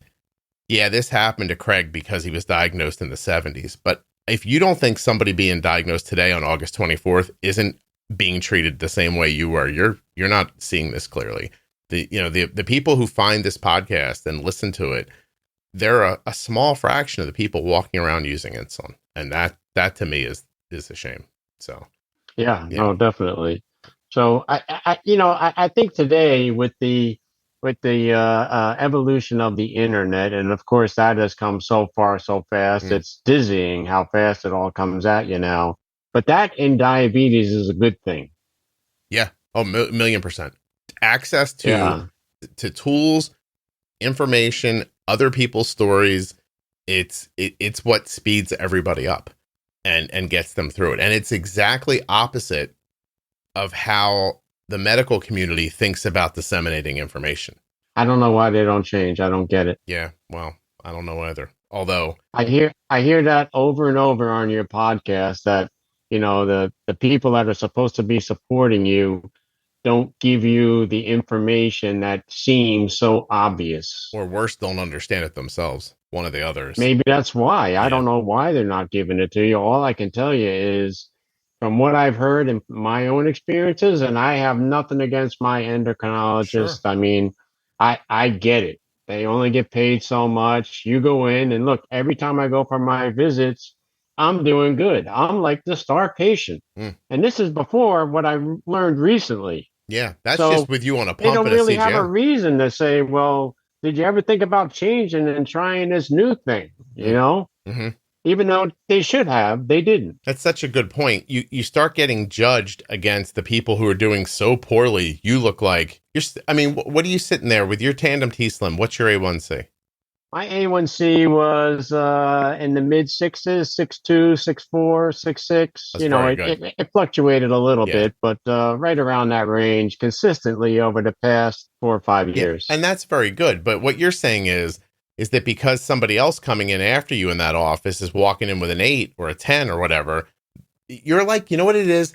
yeah, this happened to Craig because he was diagnosed in the 70s. But if you don't think somebody being diagnosed today on August 24th isn't being treated the same way you were, you're not seeing this clearly. The people who find this podcast and listen to it, they're a small fraction of the people walking around using insulin. And that to me is a shame. So yeah, no, definitely. So I think today with the evolution of the internet, and of course that has come so far so fast, it's dizzying how fast it all comes at you now. But that in diabetes is a good thing. Yeah. Oh, million percent. Access to tools, information, other people's stories. It's what speeds everybody up and gets them through it. And it's exactly opposite of how the medical community thinks about disseminating information. I don't know why they don't change. I don't get it. Yeah. Well, I don't know either. Although I hear that over and over on your podcast that, the people that are supposed to be supporting you don't give you the information that seems so obvious. Or worse, don't understand it themselves. One of the others. Maybe that's why. I don't know why they're not giving it to you. All I can tell you is from what I've heard in my own experiences, and I have nothing against my endocrinologist. Sure. I mean, I get it. They only get paid so much. You go in and look, every time I go for my visits, I'm doing good. I'm like the star patient. And this is before what I learned recently. Yeah, that's just with you on a pump. They don't really have a reason to say, well, did you ever think about changing and trying this new thing? Mm-hmm. Even though they should have, they didn't. That's such a good point. You start getting judged against the people who are doing so poorly. You look like what are you sitting there with your Tandem T-Slim? What's your A1C? My A1C was in the mid sixes, 6.2, 6.4, 6.6. It fluctuated a little bit, but right around that range consistently over the past 4 or 5 years. And that's very good. But what you're saying is that because somebody else coming in after you in that office is walking in with an 8 or a 10 or whatever, you're like, you know what it is?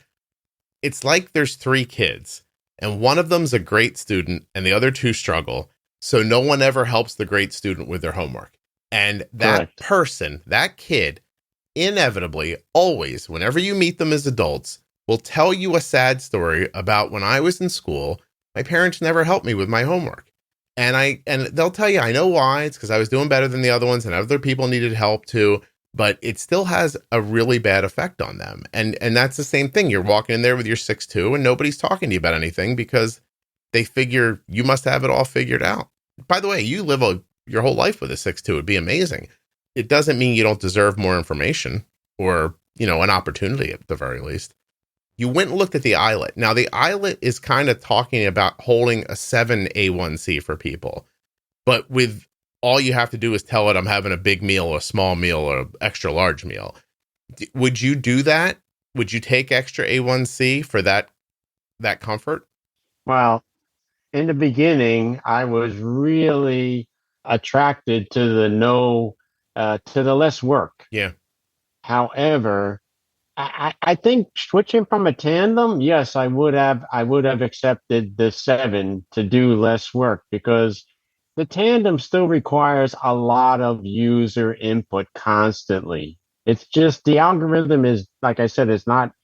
It's like there's 3 kids and one of them's a great student and the other 2 struggle. So no one ever helps the great student with their homework. And that person, that kid, inevitably, always, whenever you meet them as adults, will tell you a sad story about when I was in school, my parents never helped me with my homework. And they'll tell you, I know why. It's because I was doing better than the other ones and other people needed help too. But it still has a really bad effect on them. And that's the same thing. You're walking in there with your 6'2" and nobody's talking to you about anything because they figure you must have it all figured out. By the way, you live your whole life with a 6'2". It'd be amazing. It doesn't mean you don't deserve more information or, an opportunity at the very least. You went and looked at the iLet. Now, the iLet is kind of talking about holding a 7 A1C for people. But with all you have to do is tell it I'm having a big meal, a small meal, or an extra large meal. Would you do that? Would you take extra A1C for that comfort? Well, in the beginning, I was really attracted to the less work. Yeah. However, I think switching from a Tandem, yes, I would have accepted the 7 to do less work because the Tandem still requires a lot of user input constantly. It's just the algorithm is, like I said, it's not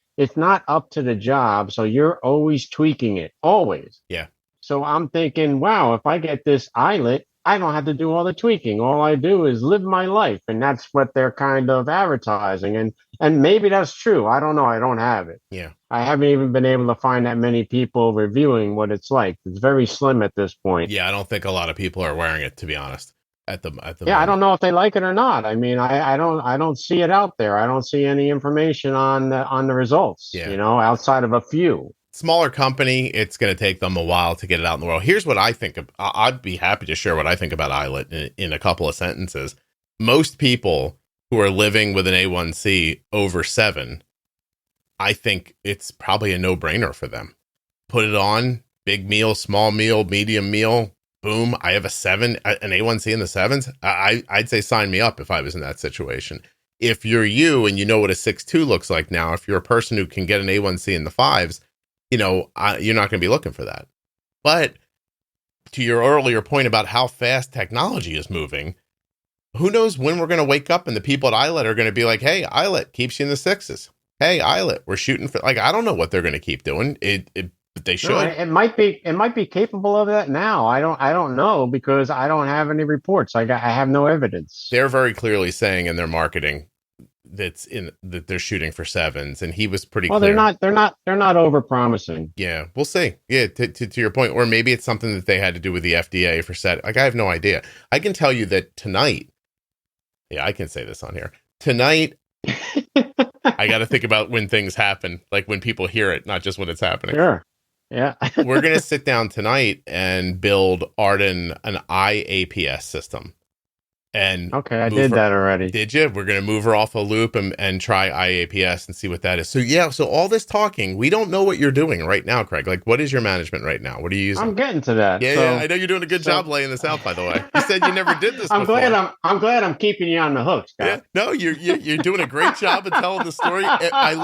up to the job. So you're always tweaking it, always. Yeah. So I'm thinking, wow, if I get this iLet, I don't have to do all the tweaking. All I do is live my life. And that's what they're kind of advertising. And maybe that's true. I don't know. I don't have it. Yeah. I haven't even been able to find that many people reviewing what it's like. It's very slim at this point. Yeah, I don't think a lot of people are wearing it, to be honest. At the Yeah, moment. I don't know if they like it or not. I mean, I don't see it out there. I don't see any information on the results. Yeah. Outside of a few. Smaller company, it's going to take them a while to get it out in the world. Here's what I think of. I'd be happy to share what I think about iLet in a couple of sentences. Most people who are living with an A1C over 7, I think it's probably a no-brainer for them. Put it on, big meal, small meal, medium meal. Boom, I have a 7, an A1C in the 7s. I'd say sign me up if I was in that situation. If you're you and you know what a 6.2 looks like now, if you're a person who can get an A1C in the 5s, you're not going to be looking for that. But to your earlier point about how fast technology is moving, who knows when we're going to wake up and the people at iLet are going to be like, hey, iLet keeps you in the 6s. Hey, iLet, we're shooting for, I don't know what they're going to keep doing. But they should. No, it might be capable of that now. I don't know because I don't have any reports. I have no evidence. They're very clearly saying in their marketing that they're shooting for 7s, and he was pretty clear. They're not over promising. Yeah, we'll see. Yeah, to your point, or maybe it's something that they had to do with the FDA for set. I have no idea. I can tell you that tonight. Yeah, I can say this on here. Tonight, I got to think about when things happen, like when people hear it, not just when it's happening. Sure. Yeah. We're going to sit down tonight and build Arden an IAPS system. And okay, I did that already. Did you? We're going to move her off a loop and try IAPS and see what that is. So yeah, so all this talking, we don't know what you're doing right now, Craig. Like, what is your management right now? What are you using? I'm getting to that. Yeah, I know you're doing a good job laying this out, by the way. You said you never did this before. I'm glad I'm keeping you on the hook, Scott. Yeah, no, you're doing a great job of telling the story. I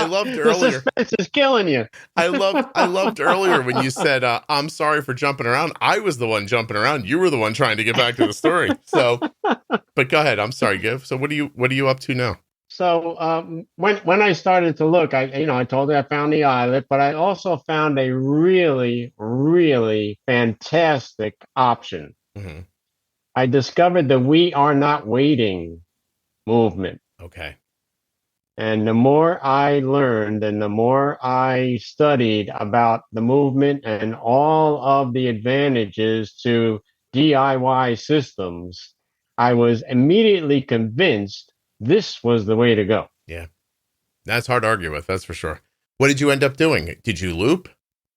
loved earlier. The suspense is killing you. I loved earlier when you said, I'm sorry for jumping around. I was the one jumping around. You were the one trying to get back to the story. So, but go ahead. I'm sorry, Giv. So what are you up to now? So when I started to look, I told you I found the iLet, but I also found a really, really fantastic option. Mm-hmm. I discovered the "We Are Not Waiting" movement. Okay. And the more I learned and the more I studied about the movement and all of the advantages to DIY systems, I was immediately convinced this was the way to go. Yeah. That's hard to argue with, that's for sure. What did you end up doing? Did you loop?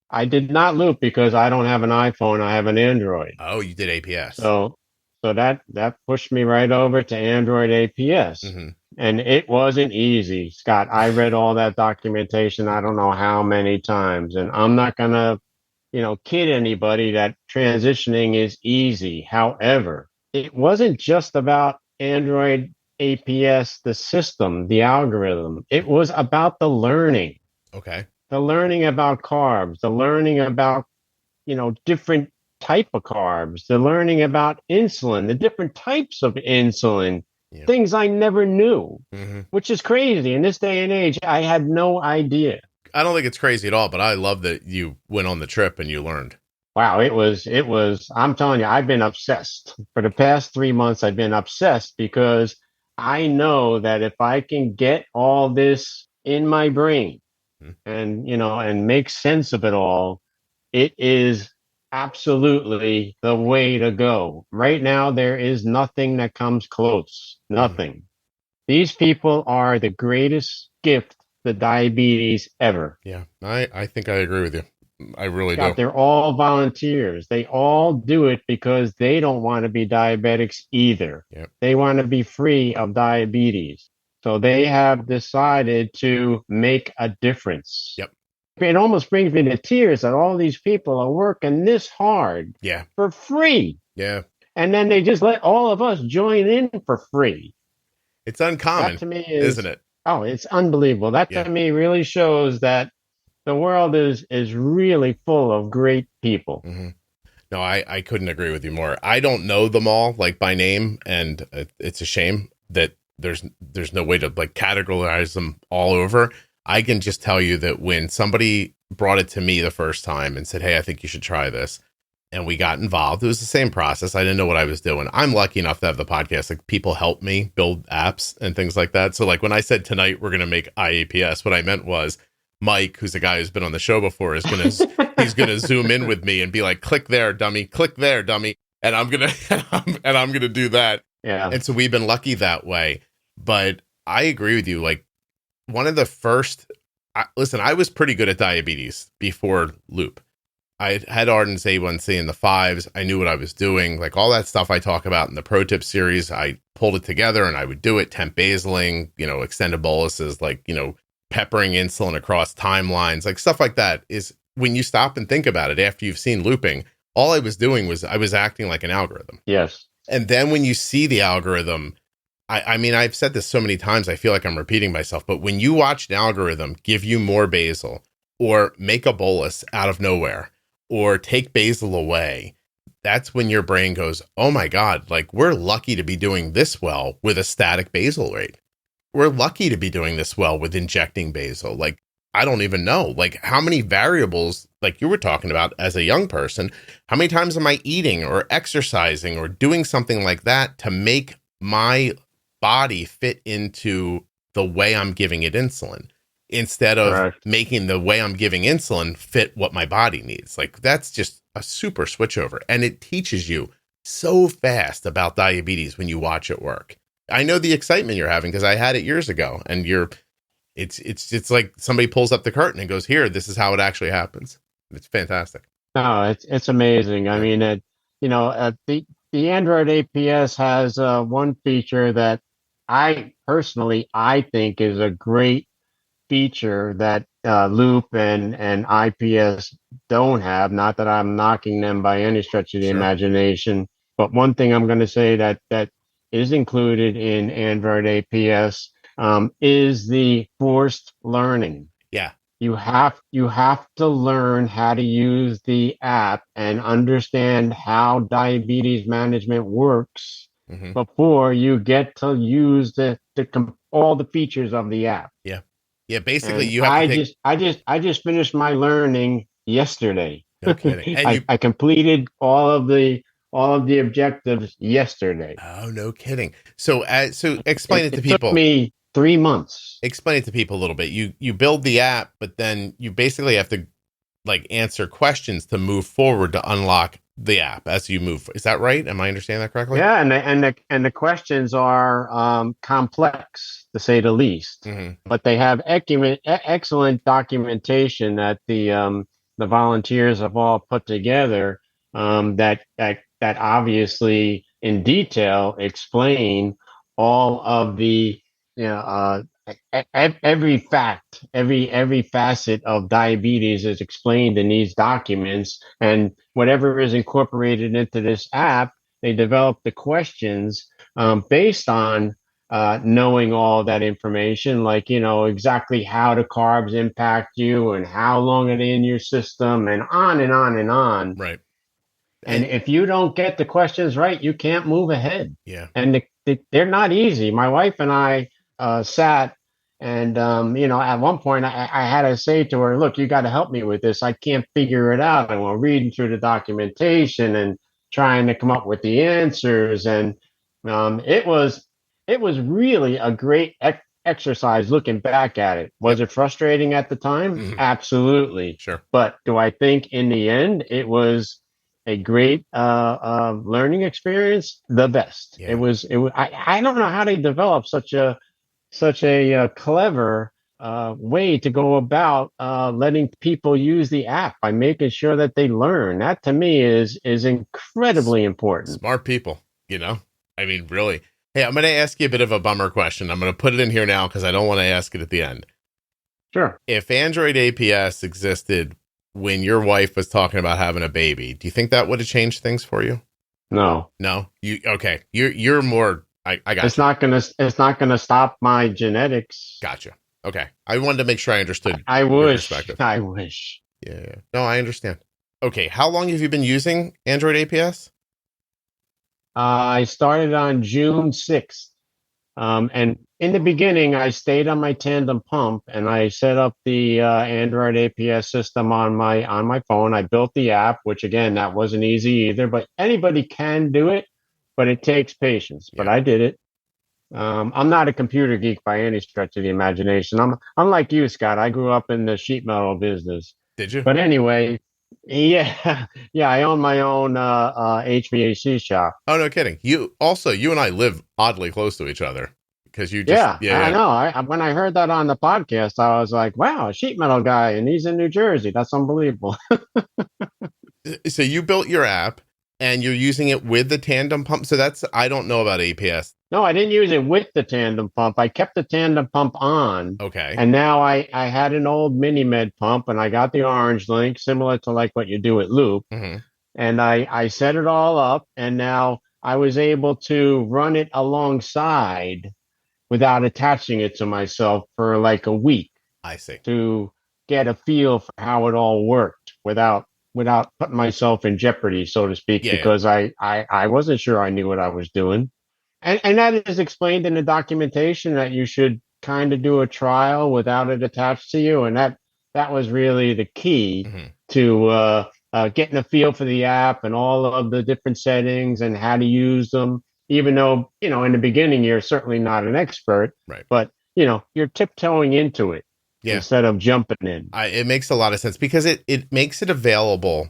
I did not loop because I don't have an iPhone. I have an Android. Oh, you did APS. So that pushed me right over to Android APS. Mm-hmm. And it wasn't easy, Scott. I read all that documentation I don't know how many times. And I'm not going to, kid anybody that transitioning is easy. However, it wasn't just about Android APS, the system, the algorithm. It was about the learning. Okay. The learning about carbs, the learning about, different type of carbs, the learning about insulin, the different types of insulin, Yep. Things I never knew, mm-hmm. which is crazy. In this day and age, I had no idea. I don't think it's crazy at all, but I love that you went on the trip and you learned. Wow, it was, I'm telling you, I've been obsessed. For the past 3 months, I've been obsessed because I know that if I can get all this in my brain and, and make sense of it all, it is absolutely the way to go. Right now, there is nothing that comes close. Nothing. These people are the greatest gift to diabetes ever. Yeah, I think I agree with you. I really do. They're all volunteers. They all do it because they don't want to be diabetics either. Yep. They want to be free of diabetes. So they have decided to make a difference. Yep. It almost brings me to tears that all these people are working this hard for free. Yeah. And then they just let all of us join in for free. It's uncommon, that to me isn't it? Oh, it's unbelievable. That to me really shows that the world is really full of great people. Mm-hmm. No, I couldn't agree with you more. I don't know them all like by name, and it's a shame that there's no way to like categorize them all over. I can just tell you that when somebody brought it to me the first time and said, "Hey, I think you should try this," and we got involved. It was the same process. I didn't know what I was doing. I'm lucky enough to have the podcast. Like, people help me build apps and things like that. So like when I said tonight we're going to make IAPS, what I meant was Mike, who's a guy who's been on the show before, is going to he's going to zoom in with me and be like, click there, dummy, click there, dummy. And I'm going to and I'm going to do that. Yeah. And so we've been lucky that way. But I agree with you. Like, one of the first, listen, I was pretty good at diabetes before Loop. I had Arden's A1C in the fives. I knew what I was doing. Like, all that stuff I talk about in the Pro Tip series, I pulled it together and I would do it. Temp basiling, extended boluses, like, peppering insulin across timelines, like stuff like that. Is when you stop and think about it after you've seen looping, all I was doing was I was acting like an algorithm. Yes. And then when you see the algorithm, I mean, I've said this so many times, I feel like I'm repeating myself, but when you watch an algorithm give you more basal or make a bolus out of nowhere or take basal away, that's when your brain goes, oh my God, like, we're lucky to be doing this well with a static basal rate. We're lucky to be doing this well with injecting basal. Like, I don't even know, like, how many variables, like you were talking about as a young person, how many times am I eating or exercising or doing something like that to make my body fit into the way I'm giving it insulin instead of making the way I'm giving insulin fit what my body needs. Like, that's just a super switchover. And it teaches you so fast about diabetes when you watch it work. I know the excitement you're having because I had it years ago, and it's like somebody pulls up the curtain and goes, here, this is how it actually happens. It's fantastic. No, it's amazing. I mean, the Android APS has one feature that I think is a great feature that Loop and IPS don't have. Not that I'm knocking them by any stretch of the imagination, but one thing I'm going to say that is included in Android APS is the forced learning. Yeah. You have to learn how to use the app and understand how diabetes management works before you get to use all the features of the app. Yeah. Yeah. Basically, and you have to I just finished my learning yesterday. No kidding. And I completed all of the objectives yesterday. Oh, no kidding. So explain it to people. It took me 3 months. Explain it to people a little bit. You build the app, but then you basically have to like answer questions to move forward to unlock the app as you move. Is that right? Am I understanding that correctly? Yeah, and the questions are complex, to say the least. But they have excellent documentation that the volunteers have all put together that obviously in detail explain all of the every fact, every facet of diabetes is explained in these documents, and whatever is incorporated into this app, they develop the questions based on knowing all that information, like, exactly how the carbs impact you and how long are they in your system, and on and on and on. Right. And if you don't get the questions right, you can't move ahead. Yeah. And they're not easy. My wife and I sat and, at one point I had to say to her, look, you got to help me with this. I can't figure it out. And we're reading through the documentation and trying to come up with the answers. And it was really a great exercise looking back at it. Was it frustrating at the time? Absolutely. Sure. But do I think in the end it was a great learning experience? The best. Yeah. It was. I don't know how they developed such a clever way to go about letting people use the app by making sure that they learn. That to me is incredibly important. Smart people, I mean, really. Hey, I'm going to ask you a bit of a bummer question. I'm going to put it in here now because I don't want to ask it at the end. Sure. If Android APS existed when your wife was talking about having a baby, do you think that would have changed things for you? No. Okay. You're more. I got. It's not gonna stop my genetics. Gotcha. Okay. I wanted to make sure I understood. I wish. Yeah. No, I understand. Okay. How long have you been using Android APS? I started on June 6th. And in the beginning, I stayed on my Tandem pump and I set up the Android APS system on my phone. I built the app, which again, that wasn't easy either, but anybody can do it, but it takes patience. But Yeah. I did it. I'm not a computer geek by any stretch of the imagination. I'm like you, Scott. I grew up in the sheet metal business. Did you? But anyway, yeah, yeah. I own my own HVAC shop. Oh, no kidding. You and I live oddly close to each other because you just, Yeah, I know. When I heard that on the podcast, I was like, "Wow, a sheet metal guy, and he's in New Jersey. That's unbelievable." So you built your app and you're using it with the tandem pump. So I don't know about APS. No, I didn't use it with the tandem pump. I kept the tandem pump on. Okay. And now I had an old mini med pump and I got the orange link, similar to like what you do at Loop. Mm-hmm. And I set it all up and now I was able to run it alongside without attaching it to myself for like a week I see. to get a feel for how it all worked without putting myself in jeopardy, so to speak, because I wasn't sure I knew what I was doing. And that is explained in the documentation that you should kind of do a trial without it attached to you. And that was really the key to getting a feel for the app and all of the different settings and how to use them, even though, in the beginning, you're certainly not an expert, right? But, you're tiptoeing into it instead of jumping in. It makes a lot of sense because it makes it available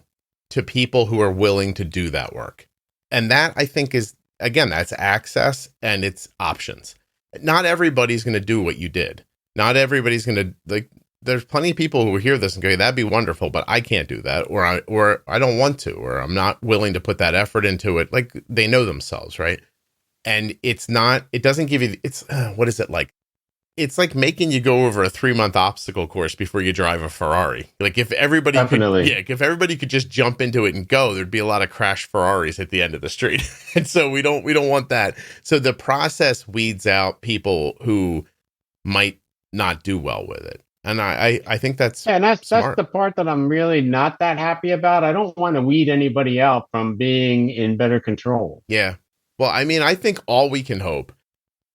to people who are willing to do that work. And that, I think, is, again, that's access and it's options. Not everybody's going to do what you did. Not everybody's going to, there's plenty of people who hear this and go, that'd be wonderful, but I can't do that. Or I don't want to, or I'm not willing to put that effort into it. Like, they know themselves, right? And it doesn't give you, what is it like? It's like making you go over a 3-month obstacle course before you drive a Ferrari. Like, if everybody could just jump into it and go, there'd be a lot of crashed Ferraris at the end of the street. And so we don't want that. So the process weeds out people who might not do well with it. And I think that's that's smart. the part that I'm really not that happy about. I don't want to weed anybody out from being in better control. Yeah. Well, I mean, I think all we can hope,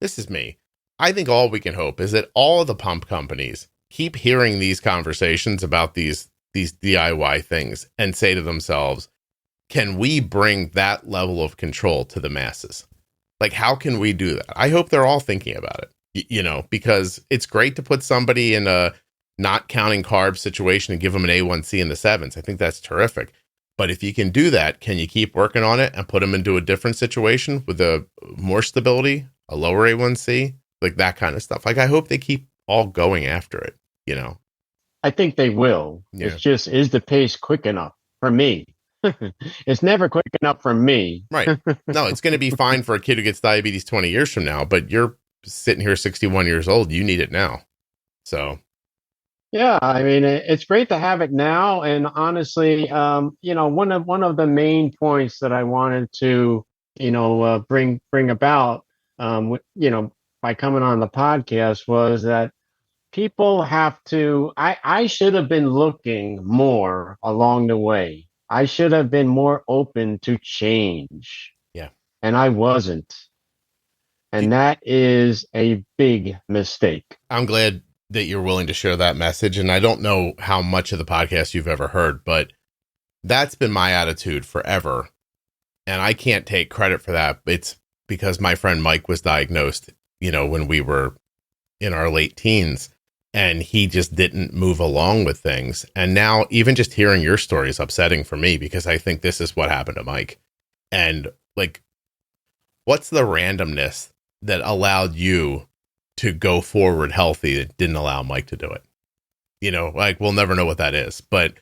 this is me, I think all we can hope is that all of the pump companies keep hearing these conversations about these DIY things and say to themselves, can we bring that level of control to the masses? Like, how can we do that? I hope they're all thinking about it, because it's great to put somebody in a not counting carbs situation and give them an A1C in the 7s. I think that's terrific. But if you can do that, can you keep working on it and put them into a different situation with a more stability, a lower A1C? Like that kind of stuff. Like, I hope they keep all going after it, I think they will. Yeah. It's just, is the pace quick enough for me? It's never quick enough for me. Right. No, it's going to be fine for a kid who gets diabetes 20 years from now, but you're sitting here 61 years old. You need it now. So. Yeah, I mean, it's great to have it now. And honestly, one of the main points that I wanted to, bring about, by coming on the podcast was that people have to, I should have been looking more along the way. I should have been more open to change. Yeah. And I wasn't. And that is a big mistake. I'm glad that you're willing to share that message. And I don't know how much of the podcast you've ever heard, but that's been my attitude forever. And I can't take credit for that. It's because my friend Mike was diagnosed, when we were in our late teens, and he just didn't move along with things. And now even just hearing your story is upsetting for me because I think this is what happened to Mike. And like, what's the randomness that allowed you to go forward healthy that didn't allow Mike to do it? We'll never know what that is, but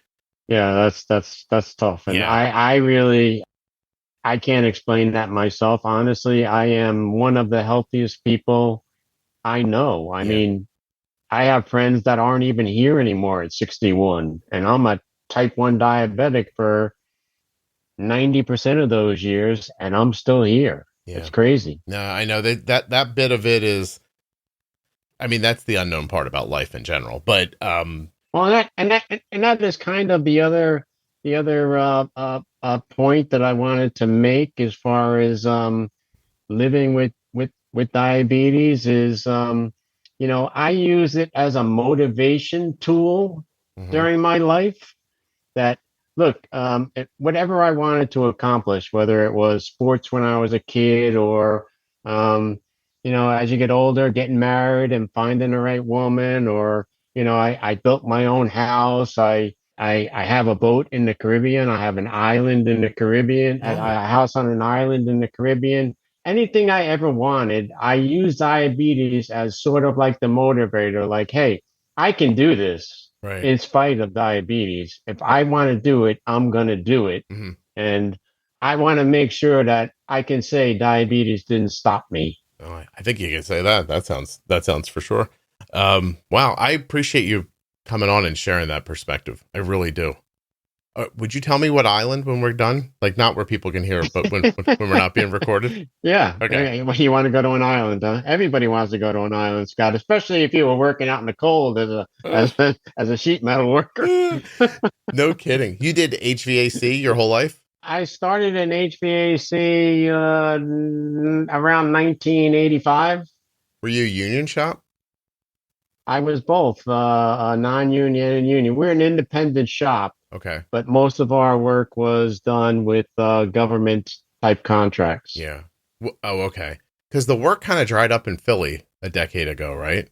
yeah, that's tough. And yeah. I can't explain that myself. Honestly, I am one of the healthiest people I know. I mean, I have friends that aren't even here anymore at 61, and I'm a type 1 diabetic for 90% of those years, and I'm still here. Yeah. It's crazy. No, I know that bit of it is, I mean, that's the unknown part about life in general, but, well, that is kind of the other point that I wanted to make as far as living with with diabetes is, I use it as a motivation tool Hmm. during my life. That look, whatever I wanted to accomplish, whether it was sports when I was a kid or, um, as you get older, getting married and finding the right woman, or, I built my own house. I have a boat in the Caribbean. I have an island in the Caribbean, Oh, a house on an island in the Caribbean. Anything I ever wanted, I use diabetes as sort of like the motivator, like, hey, I can do this right. in spite of diabetes. If I want to do it, I'm going to do it. Hmm. And I want to make sure that I can say diabetes didn't stop me. Oh, I think you can say that. That sounds for sure. Wow, I appreciate you coming on and sharing that perspective. I really do. Would you tell me what island when we're done? Like not where people can hear, but when we're not being recorded. Yeah. Okay. Well, you want to go to an island, huh? Everybody wants to go to an island, Scott, especially if you were working out in the cold as a sheet metal worker. No kidding. You did HVAC your whole life? I started in HVAC around 1985. Were you a union shop? I was both non-union and union. We're an independent shop, Okay. but most of our work was done with government type contracts. Yeah. Oh, okay. Because the work kind of dried up in Philly a decade ago, right?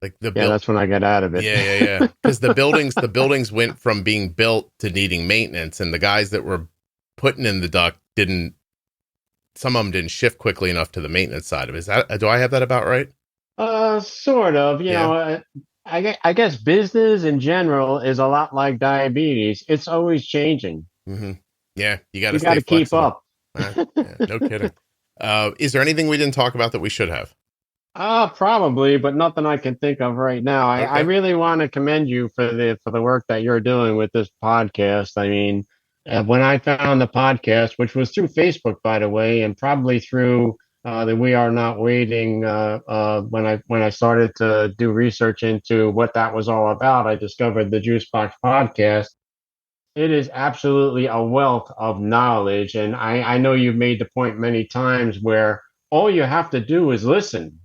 Like the Yeah, that's when I got out of it. yeah. Because the buildings went from being built to needing maintenance, and the guys that were putting in the duct didn't. Some of them didn't shift quickly enough to the maintenance side of it. Is that? Do I have that about right? Sort of. Yeah. I guess business in general is a lot like diabetes. It's always changing. Mm-hmm. Yeah. You got to You got stay to keep flexible. up. Yeah, no kidding. Is there anything we didn't talk about that we should have? Probably, but nothing I can think of right now. I Okay. really want to commend you for the work that you're doing with this podcast. I mean, when I found the podcast, which was through Facebook, by the way, and probably through the We Are Not Waiting, when I started to do research into what that was all about, I discovered the Juicebox Podcast. It is absolutely a wealth of knowledge, and I know you've made the point many times where all you have to do is listen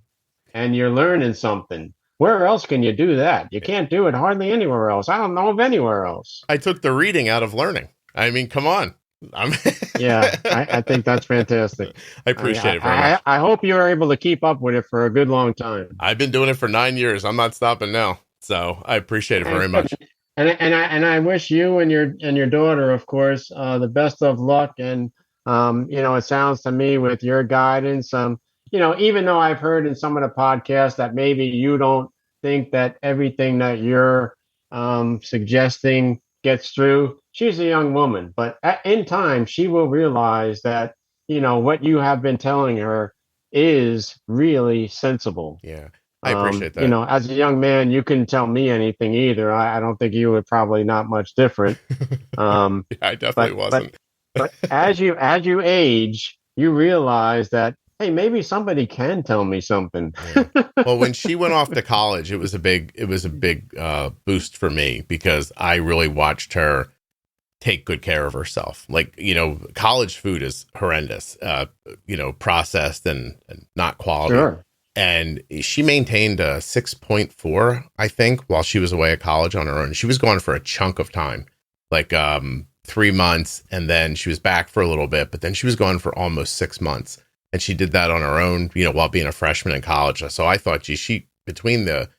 and you're learning something. Where else can you do that? You can't do it hardly anywhere else. I don't know of anywhere else. I took the reading out of learning. I mean, come on. I'm Yeah, I think that's fantastic. I appreciate it very much. I hope you're able to keep up with it for a good long time. I've been doing it for 9 years. I'm not stopping now. So I appreciate it very much. And I wish you and your daughter, of course, the best of luck. And it sounds to me with your guidance, even though I've heard in some of the podcasts that maybe you don't think that everything that you're suggesting gets through. She's a young woman, but in time she will realize that what you have been telling her is really sensible. Yeah. I appreciate that. As a young man, you couldn't tell me anything either. I don't think you would probably not much different. Yeah, I definitely wasn't. But as you age, you realize that, hey, maybe somebody can tell me something. Yeah. Well, when she went off to college, it was a big boost for me because I really watched her take good care of herself. Like, college food is horrendous, processed and not quality. Sure. And she maintained a 6.4, I think, while she was away at college on her own. She was gone for a chunk of time, like 3 months, and then she was back for a little bit, but then she was gone for almost 6 months. And she did that on her own, while being a freshman in college. So I thought, gee, she, between the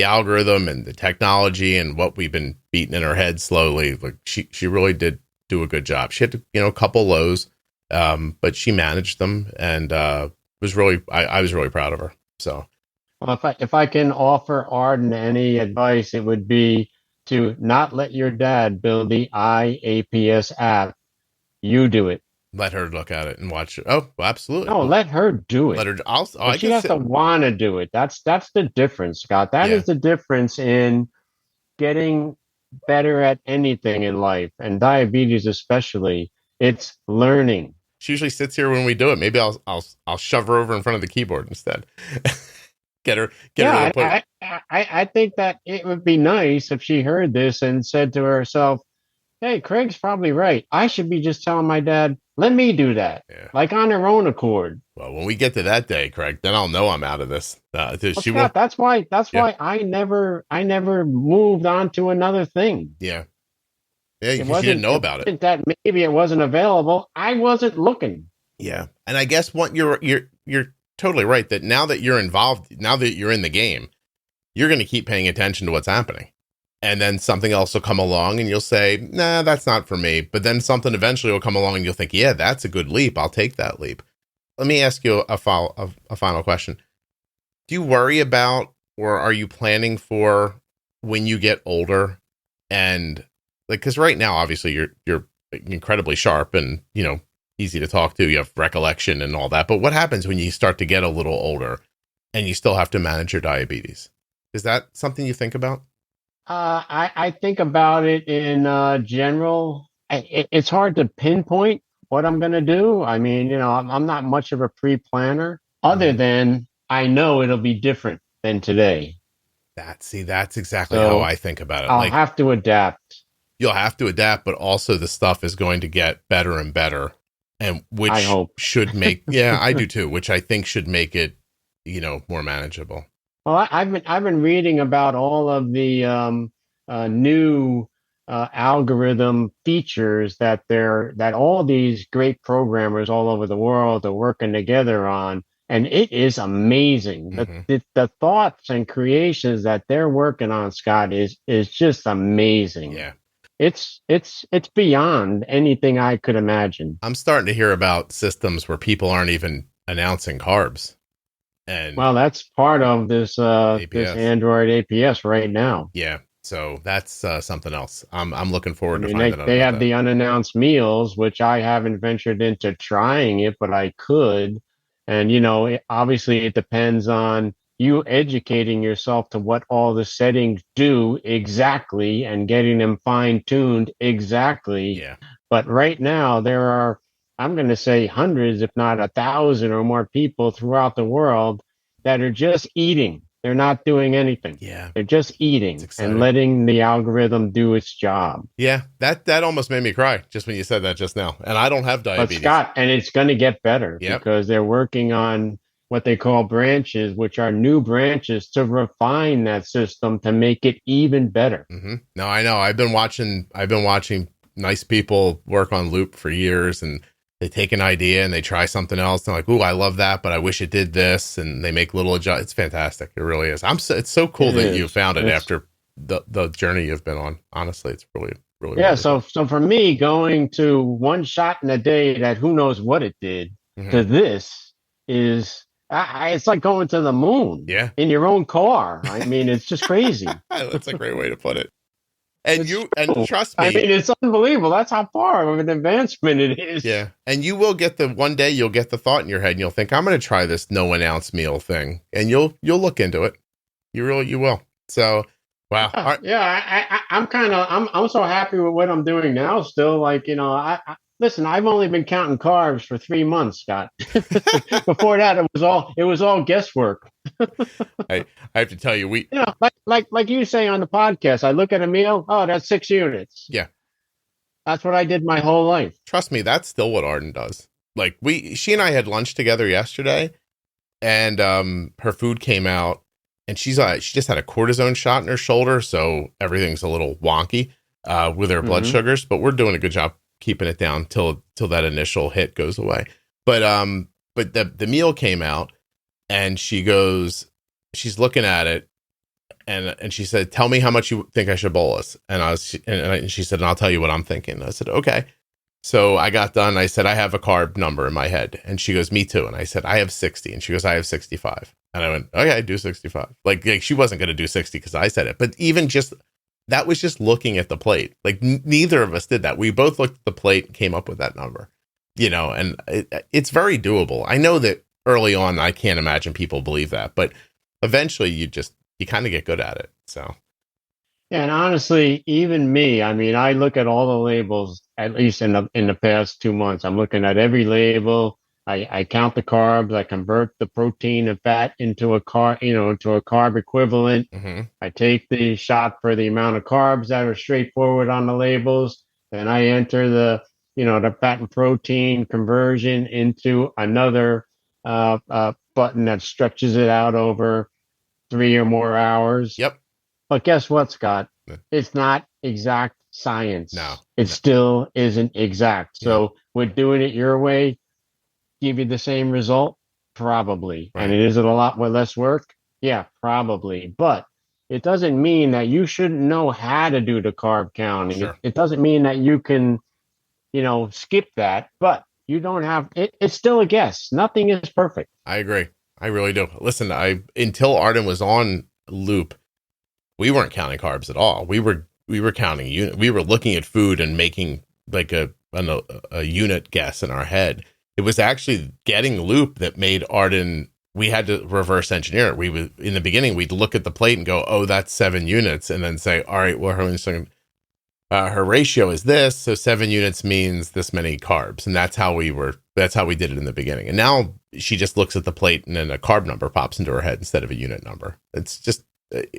algorithm and the technology and what we've been beating in her head slowly, like she really did do a good job. She had to, a couple lows, but she managed them, and I was really proud of her. So, Well, if I can offer Arden any advice, it would be to not let your dad build the IAPS app. You do it. let her look at it and watch it. Oh, well, absolutely. No, let her do it. Let her. But she has to want to do it. That's the difference, Scott. That is the difference in getting better at anything in life, and diabetes especially. It's learning. She usually sits here when we do it. Maybe I'll shove her over in front of the keyboard instead. get her. I think that it would be nice if she heard this and said to herself, hey, Craig's probably right. I should be just telling my dad, let me do that, Yeah. like on their own accord. Well, when we get to that day, Craig, then I'll know I'm out of this. Well, She Scott, will. that's why Yeah. I never moved on to another thing. Yeah. Yeah. It Because you didn't wasn't know about it. that maybe it wasn't available. I wasn't looking. Yeah. And I guess what you're totally right that now that you're involved, now that you're in the game, you're going to keep paying attention to what's happening. And then something else will come along and you'll say, nah, that's not for me. But then something eventually will come along and you'll think, yeah, that's a good leap. I'll take that leap. Let me ask you a final question. Do you worry about, or are you planning for when you get older and like, cause right now, obviously you're incredibly sharp and, easy to talk to. You have recollection and all that. But what happens when you start to get a little older and you still have to manage your diabetes? Is that something you think about? I think about it in general. It's hard to pinpoint what I'm going to do. I mean, I'm not much of a pre-planner, other than I know it'll be different than today. That's exactly how So I think about it. I'll Like have to adapt. you'll have to adapt, but also the stuff is going to get better and better, and I which hope. should make, yeah, I do too, which I think should make it, more manageable. Well, I've been reading about all of the new algorithm features that all these great programmers all over the world are working together on, and it is amazing. Mm-hmm. The thoughts and creations that they're working on, Scott, is just amazing. Yeah. It's beyond anything I could imagine. I'm starting to hear about systems where people aren't even announcing carbs. And Well, that's part of this APS. Android APS right now. Yeah. So that's something else. I'm looking forward I to mean, finding out they about have that. the unannounced meals, which I haven't ventured into trying it, but I could. And, obviously it depends on you educating yourself to what all the settings do exactly and getting them fine tuned exactly. Yeah. But right now, there are, I'm going to say hundreds, if not 1,000 or more people throughout the world that are just eating. They're not doing anything. Yeah. They're just eating and letting the algorithm do its job. Yeah. That almost made me cry just when you said that just now. And I don't have diabetes. But Scott, and it's going to get better because they're working on what they call branches, which are new branches to refine that system to make it even better. Mm-hmm. No, I know. I've been watching nice people work on Loop for years, and they take an idea and they try something else. And they're like, "Ooh, I love that, but I wish it did this." And they make little adjustments. It's fantastic. It really is. It's so cool that you found it after the journey you've been on. Honestly, it's really, really. Yeah. Wonderful. So for me, going to one shot in a day that who knows what it did to this is. It's like going to the moon in your own car. I mean, it's just crazy. That's a great way to put it. And trust me. I mean, it's unbelievable. That's how far of an advancement it is. Yeah. And you will get one day you'll get the thought in your head and you'll think, I'm going to try this no announce meal thing. And you'll look into it. You will. So, wow. I'm so happy with what I'm doing now. Still, like, listen, I've only been counting carbs for 3 months, Scott. Before that, it was all guesswork. I have to tell you, like you say on the podcast, I look at a meal. Oh, that's 6 units. Yeah, that's what I did my whole life. Trust me, that's still what Arden does. Like she and I had lunch together yesterday, and her food came out, and she just had a cortisone shot in her shoulder, so everything's a little wonky with her blood sugars. But we're doing a good job keeping it down till that initial hit goes away. But the meal came out, and she's looking at it, and she said, "Tell me how much you think I should bolus." And she said, "And I'll tell you what I'm thinking." And I said, "Okay." So I got done. I said, "I have a carb number in my head," and she goes, "Me too." And I said, "I have 60," and she goes, "I have 65." And I went, "Okay, do 65." Like she wasn't going to do 60 because I said it, but even just that was just looking at the plate. Like neither of us did that. We both looked at the plate and came up with that number, and it's very doable. I know that early on, I can't imagine people believe that, but eventually you kind of get good at it. So. Yeah, and honestly, even me, I mean, I look at all the labels, at least in the past 2 months. I'm looking at every label. I count the carbs. I convert the protein and fat into a carb equivalent. I take the shot for the amount of carbs that are straightforward on the labels. Then I enter the fat and protein conversion into another button that stretches it out over 3 or more hours. Yep. But guess what, Scott? It's not exact science. No. It still isn't exact. So with doing it your way, give you the same result? Probably. Right. And is it a lot more less work? Yeah, probably. But it doesn't mean that you shouldn't know how to do the carb counting. Sure. It doesn't mean that you can, skip that, but you don't have it. It's still a guess. Nothing is perfect. I agree. I really do. Listen, until Arden was on Loop, we weren't counting carbs at all. We were counting unit. We were looking at food and making like a unit guess in our head. It was actually getting Loop that made Arden. We had to reverse engineer it. In the beginning, we'd look at the plate and go, "Oh, that's 7 units," and then say, "All right, well, her ratio is this, so 7 units means this many carbs," and that's how we did it in the beginning. And now she just looks at the plate and then a carb number pops into her head instead of a unit number. It's just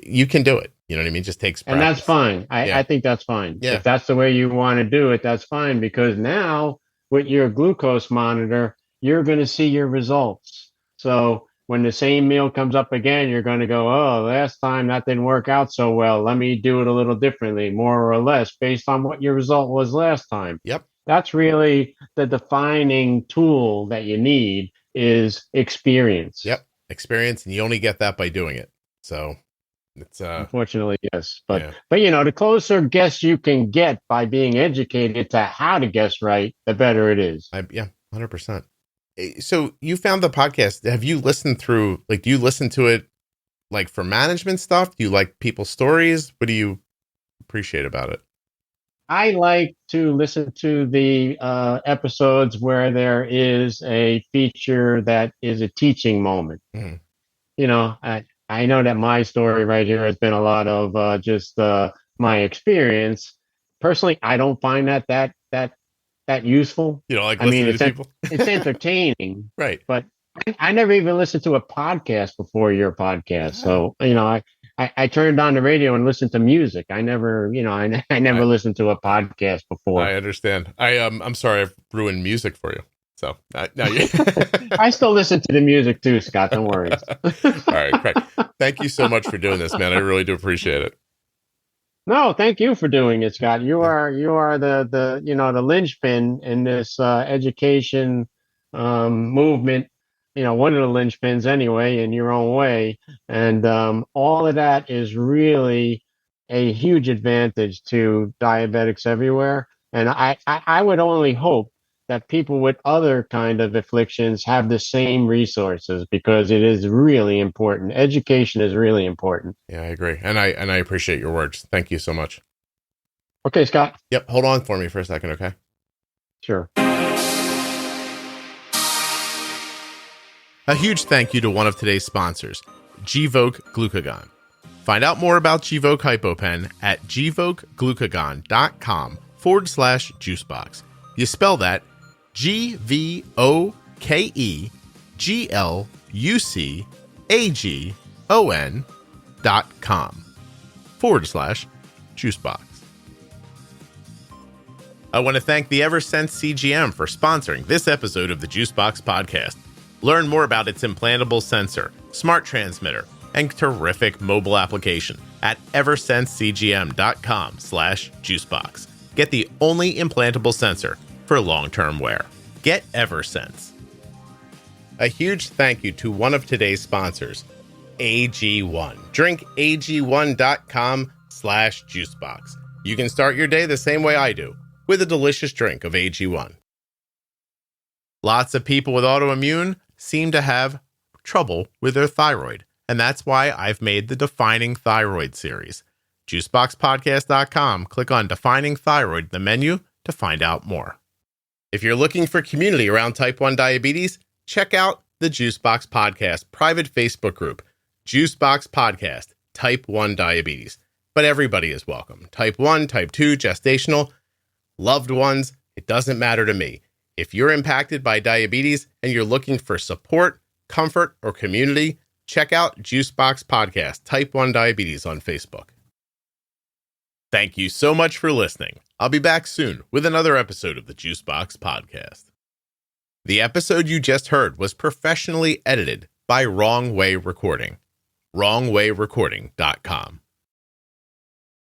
you can do it. You know what I mean? It just takes practice. And that's fine. I think that's fine. Yeah. If that's the way you want to do it, that's fine, because now with your glucose monitor, you're going to see your results. So when the same meal comes up again, you're going to go, "Oh, last time that didn't work out so well. Let me do it a little differently, more or less, based on what your result was last time." Yep. That's really the defining tool that you need, is experience. Yep. Experience. And you only get that by doing it. So it's unfortunately, yes. But the closer guess you can get by being educated to how to guess right, the better it is. 100%. So you found the podcast. Have you listened through, do you listen to it like for management stuff? Do you like people's stories? What do you appreciate about it? I like to listen to the episodes where there is a feature that is a teaching moment. Mm. I know that my story right here has been a lot of just my experience. Personally, I don't find that useful. You know, like listening to people. It's entertaining, right? But I never even listened to a podcast before your podcast. So I turned on the radio and listened to music. I never listened to a podcast before. I understand. I'm sorry I've ruined music for you. So now you. I still listen to the music too, Scott. Don't worry. All right, Craig. Thank you so much for doing this, man. I really do appreciate it. No, thank you for doing it, Scott. You are the linchpin in this education movement. One of the linchpins anyway, in your own way, and all of that is really a huge advantage to diabetics everywhere. And I would only hope that people with other kind of afflictions have the same resources, because it is really important. Education is really important. Yeah, I agree. And I appreciate your words. Thank you so much. Okay, Scott. Yep. Hold on for me for a second. Okay. Sure. A huge thank you to one of today's sponsors, Gvoke Glucagon. Find out more about Gvoke HypoPen at gvokeglucagon.com/juicebox. You spell that GVOKEGLUCAGON.com/juicebox. I want to thank the Eversense CGM for sponsoring this episode of the Juicebox Podcast. Learn more about its implantable sensor, smart transmitter, and terrific mobile application at eversensecgm.com/juicebox. Get the only implantable sensor for long-term wear. Get Eversense. A huge thank you to one of today's sponsors, AG1. Drink AG1.com/juicebox. You can start your day the same way I do, with a delicious drink of AG1. Lots of people with autoimmune seem to have trouble with their thyroid, and that's why I've made the Defining Thyroid series. Juiceboxpodcast.com, click on Defining Thyroid in the menu to find out more. If you're looking for community around type 1 diabetes, check out the Juicebox Podcast private Facebook group, Juicebox Podcast, Type 1 Diabetes. But everybody is welcome. Type 1, Type 2, gestational, loved ones, it doesn't matter to me. If you're impacted by diabetes and you're looking for support, comfort, or community, check out Juicebox Podcast, Type 1 Diabetes on Facebook. Thank you so much for listening. I'll be back soon with another episode of the Juicebox Podcast. The episode you just heard was professionally edited by Wrong Way Recording. WrongWayRecording.com.